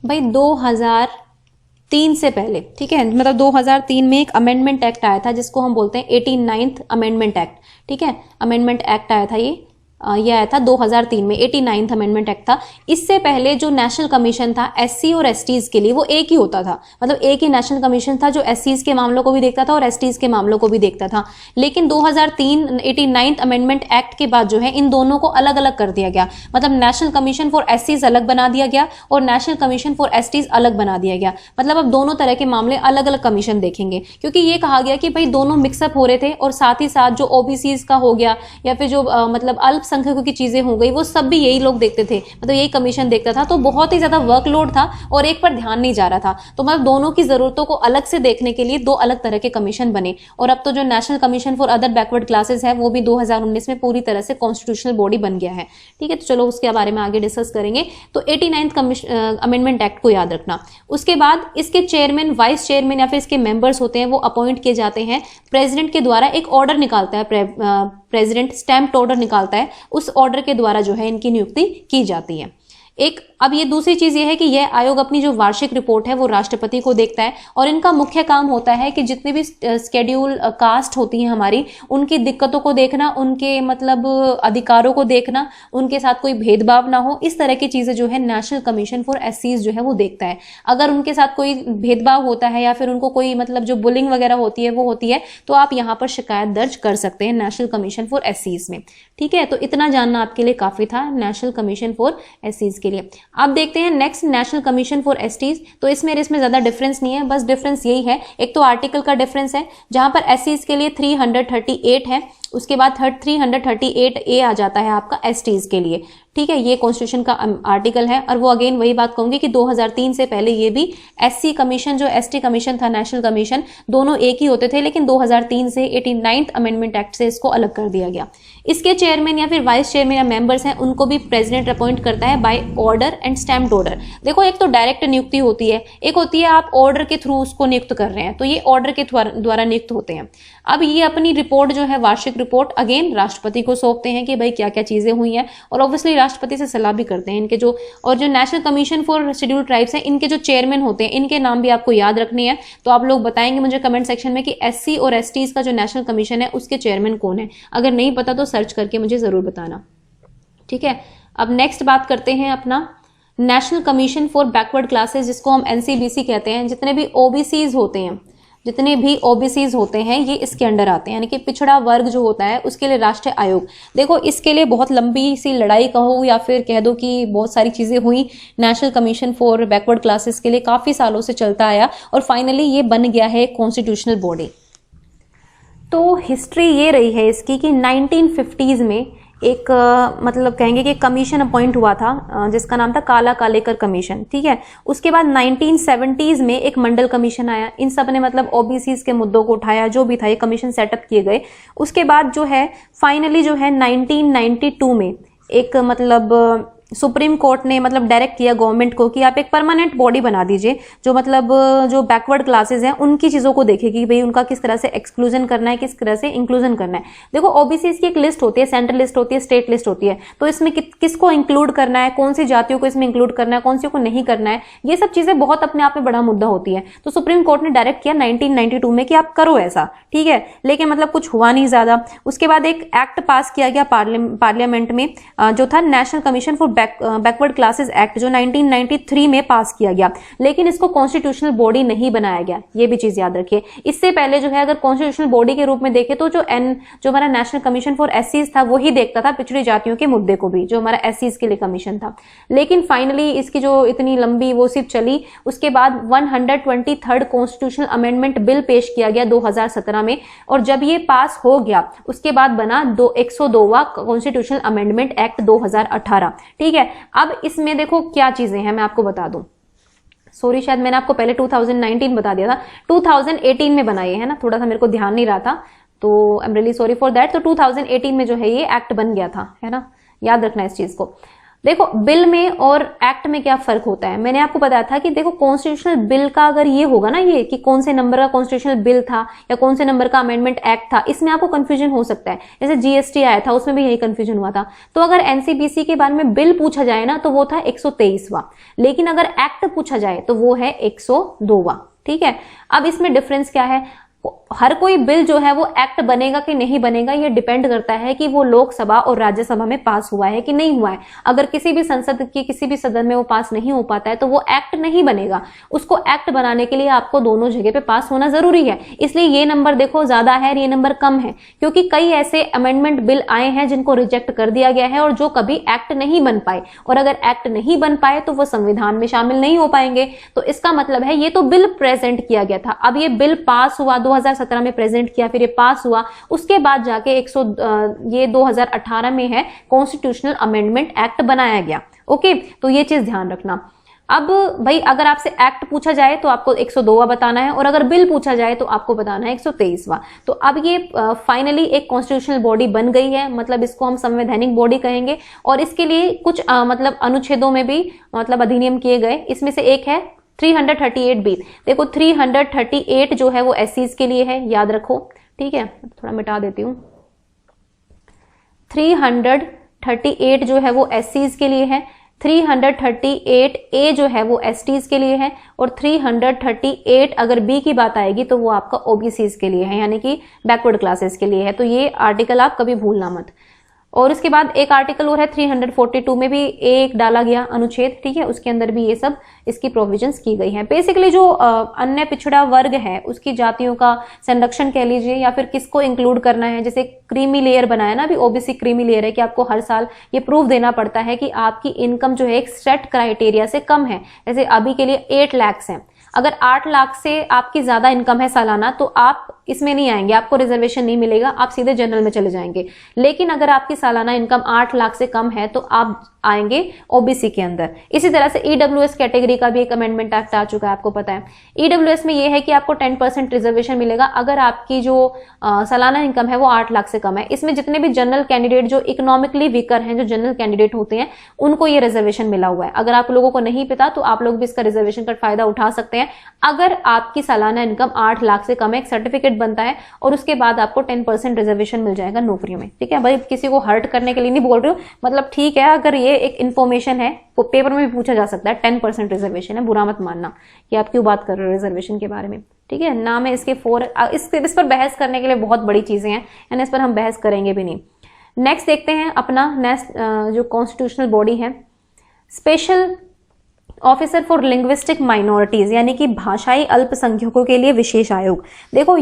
भाई 2003 से पहले, ठीक है, मतलब 2003 में एक अमेंडमेंट एक्ट आया था जिसको हम बोलते हैं 89th अमेंडमेंट एक्ट। ठीक है, अमेंडमेंट एक्ट आया था ये आया था 2003 में, 89th अमेंडमेंट एक्ट था। इससे पहले जो नेशनल कमीशन था एससी और एसटीज के लिए वो एक ही होता था, मतलब एक ही नेशनल कमीशन था जो एससीज के मामलों को भी देखता था और एसटीज के मामलों को भी देखता था। लेकिन 2003 89th अमेंडमेंट एक्ट के बाद जो है इन दोनों को अलग अलग कर दिया गया, मतलब नेशनल कमीशन फॉर एससीज अलग बना दिया गया और नेशनल कमीशन फॉर एसटीज अलग बना दिया गया। मतलब अब दोनों तरह के मामले अलग अलग कमीशन देखेंगे, क्योंकि ये कहा गया कि भाई दोनों मिक्सअप हो रहे थे और साथ ही साथ जो ओबीसीज का हो गया या फिर जो मतलब अल्पसंख्यकों की चीजें हो गई वो सब भी यही लोग देखते थे, मतलब यही कमीशन देखता था, तो बहुत ही ज्यादा वर्कलोड था और एक पर ध्यान नहीं जा रहा था। तो मतलब दोनों की जरूरतों को अलग से देखने के लिए दो अलग तरह के कमीशन बने, और अब तो जो national commission for other backward classes है वो भी 2019 में पूरी तरह से कॉन्स्टिट्यूशनल बॉडी बन गया है। ठीक है, तो चलो उसके बारे में आगे डिस्कस करेंगे। तो 89th अमेंडमेंट एक्ट को याद रखना। उसके बाद इसके चेयरमैन, वाइस चेयरमैन या फिर इसके मेंबर्स होते हैं वो अपॉइंट किए जाते हैं प्रेसिडेंट के द्वारा। एक ऑर्डर निकालता है प्रेसिडेंट, स्टैम्प्ड ऑर्डर निकालता है, उस ऑर्डर के द्वारा जो है इनकी नियुक्ति की जाती है। एक अब ये दूसरी चीज ये है कि यह आयोग अपनी जो वार्षिक रिपोर्ट है वो राष्ट्रपति को देखता है, और इनका मुख्य काम होता है कि जितने भी स्केड्यूल कास्ट होती हैं हमारी, उनकी दिक्कतों को देखना, उनके मतलब अधिकारों को देखना, उनके साथ कोई भेदभाव ना हो, इस तरह की चीजें जो है नेशनल कमीशन फॉर एससीज जो है वो देखता है। अगर उनके साथ कोई भेदभाव होता है या फिर उनको कोई मतलब जो बुलिंग वगैरह होती है वो होती है, तो आप यहाँ पर शिकायत दर्ज कर सकते हैं नेशनल कमीशन फॉर एससीज में। ठीक है, तो इतना जानना आपके लिए काफी था नेशनल कमीशन फॉर एससीज के लिए। अब देखते हैं next national commission for STs. तो इसमें ज्यादा डिफरेंस नहीं है, बस डिफरेंस यही है, एक तो आर्टिकल का डिफरेंस है जहां पर एससीज के लिए 338 है, उसके बाद 338A आ जाता है आपका एसटीज के लिए। ठीक है, ये कॉन्स्टिट्यूशन का आर्टिकल है, और वो अगेन वही बात कहूंगी कि 2003 से पहले ये भी एससी कमीशन जो एसटी कमीशन था, नेशनल कमीशन, दोनों एक ही होते थे, लेकिन 2003 से 89th अमेंडमेंट एक्ट से इसको अलग कर दिया गया। इसके चेयरमैन या फिर वाइस चेयरमैन या मेंबर्स हैं उनको भी प्रेसिडेंट अपॉइंट करता है by order and stamped order. देखो एक तो डायरेक्ट नियुक्ति होती है, एक होती है आप ऑर्डर के थ्रू उसको नियुक्त कर रहे हैं, तो ये ऑर्डर के द्वारा नियुक्त होते हैं। अब ये अपनी रिपोर्ट जो है वार्षिक रिपोर्ट अगेन राष्ट्रपति को सौंपते हैं कि भाई क्या क्या चीजें हुई हैं, और ऑब्वियसली राष्ट्रपति से सलाह भी करते हैं इनके जो, और जो national commission for schedule tribes है इनके जो चेयरमैन होते हैं इनके नाम भी आपको याद रखने हैं। तो आप लोग बताएंगे मुझे कमेंट सेक्शन में कि एससी और एसटीज का जो नेशनल कमीशन है उसके चेयरमैन कौन है, अगर नहीं पता तो सर्च करके मुझे जरूर बताना। ठीक है, अब नेक्स्ट बात करते हैं अपना national commission for backward classes, जिसको हम एनसीबीसी कहते हैं। जितने भी ओबीसीज होते हैं, जितने भी ओबीसीज होते हैं ये इसके अंडर आते हैं, यानी कि पिछड़ा वर्ग जो होता है उसके लिए राष्ट्रीय आयोग। देखो इसके लिए बहुत लंबी सी लड़ाई कहो या फिर कह दो कि बहुत सारी चीजें हुई, national commission for backward classes के लिए काफी सालों से चलता आया और फाइनली ये बन गया है कॉन्स्टिट्यूशनल बॉडी। तो हिस्ट्री ये रही है इसकी कि 1950s में एक मतलब कहेंगे कि कमीशन अपॉइंट हुआ था जिसका नाम था काला कालेकर कमीशन। ठीक है, उसके बाद 1970s में एक मंडल कमीशन आया, इन सब ने मतलब ओबीसीज के मुद्दों को उठाया, जो भी था ये कमीशन सेटअप किए गए। उसके बाद जो है फाइनली जो है 1992 में एक मतलब सुप्रीम कोर्ट ने मतलब डायरेक्ट किया गवर्नमेंट को कि आप एक परमानेंट बॉडी बना दीजिए जो मतलब जो बैकवर्ड क्लासेस हैं उनकी चीजों को देखेगी कि भाई उनका किस तरह से एक्सक्लूजन करना है, किस तरह से इंक्लूजन करना है। देखो ओबीसी की एक लिस्ट होती है, सेंट्रल लिस्ट होती है, स्टेट लिस्ट होती है, तो इसमें किसको इंक्लूड करना है, कौन सी जातियों को इसमें इंक्लूड करना है, कौन सी को नहीं करना है, ये सब चीजें बहुत अपने आप में बड़ा मुद्दा होती है। तो सुप्रीम कोर्ट ने डायरेक्ट किया 1992 में कि आप करो ऐसा, ठीक है, लेकिन मतलब कुछ हुआ नहीं ज्यादा। उसके बाद एक एक्ट पास किया गया पार्लियामेंट में जो था national commission for backward classes act, जो 1993 में पास किया गया, लेकिन इसको कॉन्स्टिट्यूशनल बॉडी नहीं बनाया गया, ये भी चीज याद रखिए। इससे पहले जो है अगर कॉन्स्टिट्यूशनल बॉडी के रूप में देखें तो जो हमारा नेशनल कमीशन फॉर एससीज था वही देखता था पिछड़ी जातियों के मुद्दे को भी, जो हमारा एससीज के लिए कमीशन था। लेकिन फाइनली इसकी जो इतनी लंबी वो सिर्फ चली, उसके बाद 123rd कॉन्स्टिट्यूशनल अमेंडमेंट बिल पेश किया गया 2017 में, और जब ये पास हो गया उसके बाद बना 102वां कॉन्स्टिट्यूशनल अमेंडमेंट एक्ट 2018, ठीक है। अब इसमें देखो क्या चीजें हैं मैं आपको बता दूं, सॉरी शायद मैंने आपको पहले 2019 बता दिया था, 2018 में बनाए है ना, थोड़ा सा मेरे को ध्यान नहीं रहा था, तो I am really sorry for that. तो 2018 में जो है ये एक्ट बन गया था, है ना, याद रखना इस चीज को। देखो बिल में और एक्ट में क्या फर्क होता है, मैंने आपको बताया था कि देखो कॉन्स्टिट्यूशनल बिल का अगर ये होगा ना, ये कि कौन से नंबर का कॉन्स्टिट्यूशनल बिल था या कौन से नंबर का अमेंडमेंट एक्ट था, इसमें आपको कंफ्यूजन हो सकता है। जैसे जीएसटी आया था उसमें भी यही कंफ्यूजन हुआ था। तो अगर एनसीबीसी के बारे में बिल पूछा जाए ना तो वो था 123वां, लेकिन अगर एक्ट पूछा जाए तो वो है 102वां, ठीक है। अब इसमें डिफरेंस क्या है, हर कोई बिल जो है वो एक्ट बनेगा कि नहीं बनेगा ये डिपेंड करता है कि वो लोकसभा और राज्यसभा में पास हुआ है कि नहीं हुआ है। अगर किसी भी संसद की किसी भी सदन में वो पास नहीं हो पाता है तो वो एक्ट नहीं बनेगा। उसको एक्ट बनाने के लिए आपको दोनों जगह पे पास होना जरूरी है। इसलिए ये नंबर देखो ज्यादा है और ये नंबर कम है, क्योंकि कई ऐसे अमेंडमेंट बिल आए हैं जिनको रिजेक्ट कर दिया गया है और जो कभी एक्ट नहीं बन पाए, और अगर एक्ट नहीं बन पाए तो वो संविधान में शामिल नहीं हो पाएंगे। तो इसका मतलब है ये तो बिल प्रेजेंट किया गया था, अब ये बिल पास हुआ 2017 में प्रेजेंट किया, फिर ये पास हुआ, उसके बाद जाके ये 2018 में है कॉन्स्टिट्यूशनल अमेंडमेंट एक्ट बनाया गया। ओके, तो ये चीज ध्यान रखना। अब भाई अगर आपसे एक्ट पूछा जाए तो आपको 102वां बताना है, और अगर बिल पूछा जाए तो आपको बताना है 123वां। तो अब ये फाइनली एक कॉन्स्टिट्यूशनल बॉडी बन गई है, मतलब इसको हम संवैधानिक बॉडी कहेंगे। और इसके लिए कुछ मतलब अनुच्छेदों में भी मतलब अधिनियम किए गए। इसमें से एक है 338B। देखो 338 जो है वो एससीज के लिए है, याद रखो, ठीक है, थोड़ा मिटा देती हूँ। 338 जो है वो एससीज के लिए है, 338A जो है वो एसटीज के लिए है, और 338 अगर बी की बात आएगी तो वो आपका ओबीसीज के लिए है, यानी कि बैकवर्ड क्लासेस के लिए है। तो ये आर्टिकल आप कभी भूलना मत। और उसके बाद एक आर्टिकल और है 342 में भी एक डाला गया अनुच्छेद, ठीक है, उसके अंदर भी ये सब इसकी प्रोविजंस की गई हैं। बेसिकली जो अन्य पिछड़ा वर्ग है उसकी जातियों का संरक्षण कह लीजिए, या फिर किसको इंक्लूड करना है। जैसे क्रीमी लेयर बनाया ना अभी, ओबीसी क्रीमी लेयर है कि आपको हर साल ये प्रूफ देना पड़ता है कि आपकी इनकम जो है एक सेट क्राइटेरिया से कम है। जैसे अभी के लिए 8 लाख है, अगर 8 लाख से आपकी ज्यादा इनकम है सालाना तो आप इसमें नहीं आएंगे, आपको रिजर्वेशन नहीं मिलेगा, आप सीधे जनरल में चले जाएंगे। लेकिन अगर आपकी सालाना इनकम 8 लाख से कम है तो आप आएंगे ओबीसी के अंदर। इसी तरह से ईडब्ल्यूएस कैटेगरी का भी एक अमेंडमेंट एक्ट आ चुका है, आपको पता है। ईडब्ल्यूएस में यह है कि आपको 10% रिजर्वेशन मिलेगा अगर आपकी जो सालाना इनकम है वो 8 लाख से कम है। इसमें जितने भी जनरल कैंडिडेट जो इकोनॉमिकली वीकर हैं, जो जनरल कैंडिडेट होते हैं, उनको ये रिजर्वेशन मिला हुआ है। अगर आप लोगों को नहीं पता तो आप लोग भी इसका रिजर्वेशन का फायदा उठा सकते हैं। अगर आपकी सालाना इनकम 8 लाख से कम है, एक सर्टिफिकेट बनता है और उसके बाद आपको 10% रिजर्वेशन मिल जाएगा नौकरियों में, ठीक है। भाई किसी को हर्ट करने के लिए नहीं बोल रही हूँ, मतलब ठीक है, अगर ये एक इन्फॉर्मेशन है वो पेपर में भी पूछा जा सकता है। 10% रिजर्वेशन है, बुरा मत मानना कि आप क्यों बात कर रहे हो रिजर्वेशन के बारे में, ठीक है। नाम है इसके इस पर बहस करने के लिए बहुत बड़ी चीजें हैं, यानी इस पर हम बहस करेंगे भी नहीं। नेक्स्ट देखते हैं अपना जो कॉन्स्टिट्यूशनल बॉडी है, special officer for linguistic minorities, यानी कि भाषाई अल्पसंख्यकों के लिए विशेष आयोग। देखो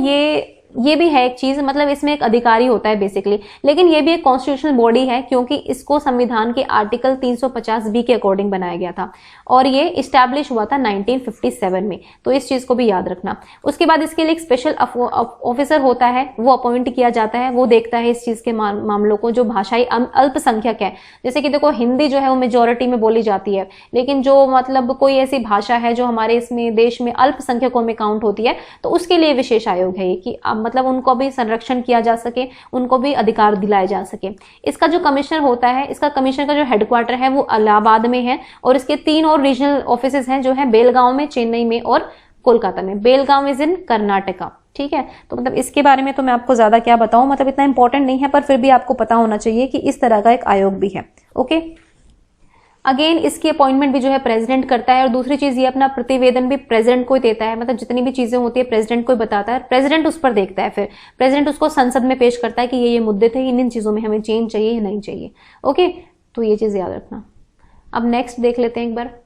ये भी है एक चीज, मतलब इसमें एक अधिकारी होता है बेसिकली, लेकिन ये भी एक कॉन्स्टिट्यूशनल बॉडी है क्योंकि इसको संविधान के आर्टिकल 350B के अकॉर्डिंग बनाया गया था और ये इस्टेब्लिश हुआ था 1957 में। तो इस चीज को भी याद रखना। उसके बाद इसके लिए एक स्पेशल ऑफिसर होता है, वो अपॉइंट किया जाता है, वो देखता है इस चीज के मामलों को जो भाषाई अल्पसंख्यक है। जैसे कि देखो हिंदी जो है वो मेजोरिटी में बोली जाती है, लेकिन जो मतलब कोई ऐसी भाषा है जो हमारे इसमें देश में अल्पसंख्यकों में काउंट होती है, तो उसके लिए विशेष आयोग है कि मतलब उनको भी संरक्षण किया जा सके, उनको भी अधिकार दिलाए जा सके। इसका जो कमिश्नर होता है, इसका कमिश्नर का जो हेडक्वार्टर है वो इलाहाबाद में है और इसके 3 और रीजनल ऑफिसेज हैं जो है बेलगांव में, चेन्नई में और कोलकाता में। बेलगांव इज इन कर्नाटका, ठीक है। तो मतलब इसके बारे में तो मैं आपको ज्यादा क्या बताऊं, मतलब इतना इंपॉर्टेंट नहीं है, पर फिर भी आपको पता होना चाहिए कि इस तरह का एक आयोग भी है। ओके, अगेन इसकी अपॉइंटमेंट भी जो है प्रेसिडेंट करता है और दूसरी चीज ये अपना प्रतिवेदन भी प्रेसिडेंट को ही देता है, मतलब जितनी भी चीजें होती है प्रेसिडेंट को ही बताता है, प्रेसिडेंट उस पर देखता है, फिर प्रेसिडेंट उसको संसद में पेश करता है कि ये मुद्दे थे, इन चीजों में हमें चेंज चाहिए या नहीं चाहिए। ओके, तो ये चीज याद रखना। अब नेक्स्ट देख लेते हैं एक बार,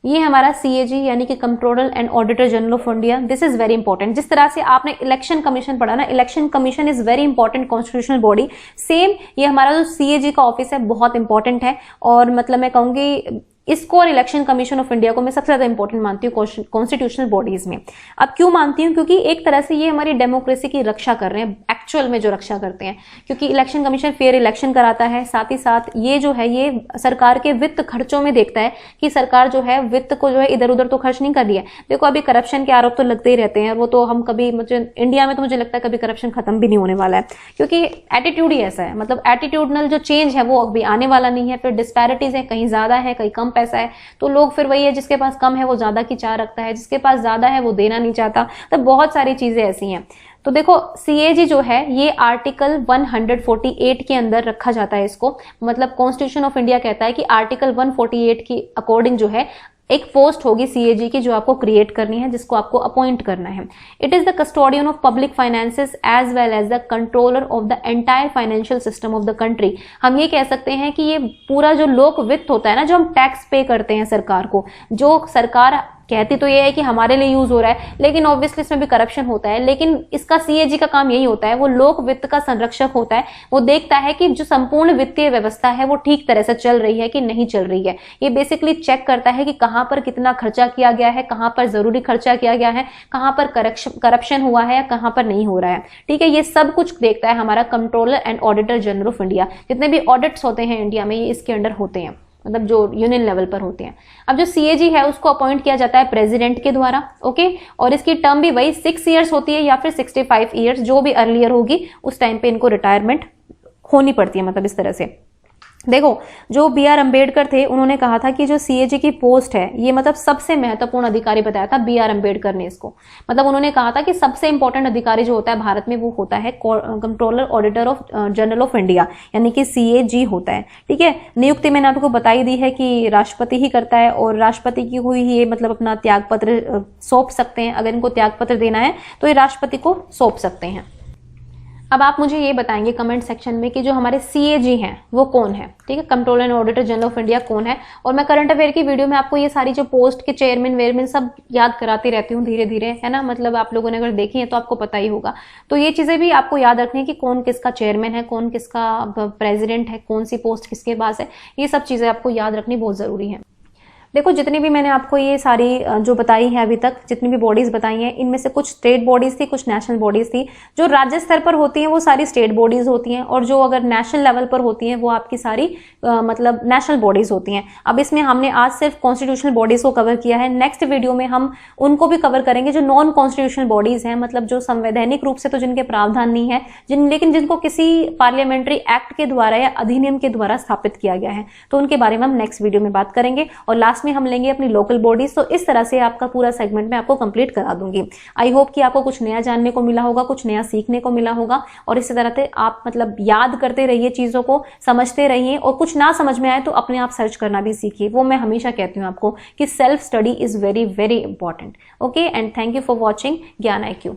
ये हमारा CAG यानी कि controller and auditor general of India. This is very important. जिस तरह से आपने इलेक्शन कमीशन पढ़ा ना, election commission is very important constitutional body, same ये हमारा जो CAG का ऑफिस है बहुत इंपॉर्टेंट है। और मतलब मैं कहूंगी इसको और इलेक्शन कमीशन ऑफ इंडिया को मैं सबसे ज्यादा इंपॉर्टेंट मानती हूँ कॉन्स्टिट्यूशनल बॉडीज में। अब क्यों मानती हूँ, क्योंकि एक तरह से ये हमारी डेमोक्रेसी की रक्षा कर रहे हैं, एक्चुअल में जो रक्षा करते हैं, क्योंकि इलेक्शन कमीशन फेयर इलेक्शन कराता है, साथ ही साथ ये जो है ये सरकार के वित्त खर्चों में देखता है कि सरकार जो है वित्त को जो है इधर उधर तो खर्च नहीं कर रही है। देखो अभी करप्शन के आरोप तो लगते ही रहते हैं, वो तो हम कभी, मुझे इंडिया में तो मुझे लगता है कभी करप्शन खत्म भी नहीं होने वाला है, क्योंकि एटीट्यूड ही ऐसा है, मतलब एटीट्यूडनल जो चेंज है वो अभी आने वाला नहीं है। फिर डिस्पैरिटीज है, कहीं ज्यादा है कहीं कम पैसा है, तो लोग फिर वही है, जिसके पास कम है वो ज्यादा की चाह रखता है, जिसके पास ज्यादा है वो देना नहीं चाहता। तो बहुत सारी चीजें ऐसी हैं। तो देखो CAG जो है ये आर्टिकल 148 के अंदर रखा जाता है इसको, मतलब कॉन्स्टिट्यूशन ऑफ इंडिया कहता है कि आर्टिकल 148 की अकॉर्डिंग जो है एक पोस्ट होगी CAG की जो आपको क्रिएट करनी है, जिसको आपको अपॉइंट करना है। It is the custodian of public finances as well as the controller of the entire financial system of the country. हम ये कह सकते हैं कि ये पूरा जो लोक वित्त होता है ना, जो हम टैक्स पे करते हैं सरकार को, जो सरकार कहती तो ये है कि हमारे लिए यूज हो रहा है, लेकिन ऑब्वियसली इसमें भी करप्शन होता है। लेकिन इसका CAG का काम यही होता है, वो लोक वित्त का संरक्षक होता है। वो देखता है कि जो संपूर्ण वित्तीय व्यवस्था है वो ठीक तरह से चल रही है कि नहीं चल रही है। ये बेसिकली चेक करता है कि कहां पर कितना खर्चा किया गया है, कहां पर जरूरी खर्चा किया गया है, कहां पर करप्शन हुआ है या कहां पर नहीं हो रहा है। ठीक है, ये सब कुछ देखता है हमारा controller and auditor general of India. जितने भी ऑडिट्स होते हैं इंडिया में ये इसके अंडर होते हैं, मतलब जो यूनियन लेवल पर होते हैं। अब जो CAG है उसको अपॉइंट किया जाता है प्रेसिडेंट के द्वारा। ओके, और इसकी टर्म भी वही 6 ईयर्स होती है या फिर 65 ईयर्स, जो भी अर्लियर होगी उस टाइम पे इनको रिटायरमेंट होनी पड़ती है, मतलब इस तरह से। देखो जो BR अम्बेडकर थे उन्होंने कहा था कि जो CAG की पोस्ट है ये मतलब सबसे महत्वपूर्ण अधिकारी बताया था BR अम्बेडकर ने इसको। मतलब उन्होंने कहा था कि सबसे इंपॉर्टेंट अधिकारी जो होता है भारत में वो होता है controller auditor of general of India, यानी कि CAG होता है। ठीक है, नियुक्ति मैंने आपको बताई दी है कि राष्ट्रपति ही करता है और राष्ट्रपति की हुई ये मतलब अपना त्यागपत्र सौंप सकते हैं। अगर इनको त्यागपत्र देना है तो ये राष्ट्रपति को सौंप सकते हैं। अब आप मुझे ये बताएंगे कमेंट सेक्शन में कि जो हमारे CAG हैं वो कौन है। ठीक है, controller and auditor general of India कौन है। और मैं करंट अफेयर की वीडियो में आपको ये सारी जो पोस्ट के चेयरमैन वेयरमैन सब याद कराती रहती हूँ धीरे धीरे, है ना। मतलब आप लोगों ने अगर देखी है तो आपको पता ही होगा। तो ये चीजें भी आपको याद रखनी है कि कौन किसका चेयरमैन है, कौन किसका प्रेसिडेंट है, कौन सी पोस्ट किसके पास है। ये सब चीजें आपको याद रखनी बहुत जरूरी है। देखो जितनी भी मैंने आपको ये सारी जो बताई है अभी तक, जितनी भी बॉडीज बताई हैं, इनमें से कुछ स्टेट बॉडीज थी, कुछ नेशनल बॉडीज थी। जो राज्य स्तर पर होती हैं वो सारी स्टेट बॉडीज होती हैं, और जो अगर नेशनल लेवल पर होती हैं वो आपकी सारी मतलब नेशनल बॉडीज होती हैं। अब इसमें हमने आज सिर्फ कॉन्स्टिट्यूशनल बॉडीज को कवर किया है। नेक्स्ट वीडियो में हम उनको भी कवर करेंगे जो नॉन कॉन्स्टिट्यूशनल बॉडीज हैं, मतलब जो संवैधानिक रूप से तो जिनके प्रावधान नहीं है, लेकिन जिनको किसी पार्लियामेंट्री एक्ट के द्वारा या अधिनियम के द्वारा स्थापित किया गया है, तो उनके बारे में हम नेक्स्ट वीडियो में बात करेंगे। और लास्ट में हम लेंगे अपनी लोकल बॉडीज। तो इस तरह से आपका पूरा सेगमेंट मैं आपको कंप्लीट करा दूंगी। आई होप कि आपको कुछ नया जानने को मिला होगा, कुछ नया सीखने को मिला होगा, और इसी तरह से आप मतलब याद करते रहिए, चीजों को समझते रहिए, और कुछ ना समझ में आए तो अपने आप सर्च करना भी सीखिए। वो मैं हमेशा कहती हूँ आपको कि self study is very very important. Okay, and thank you for watching ज्ञान IQ।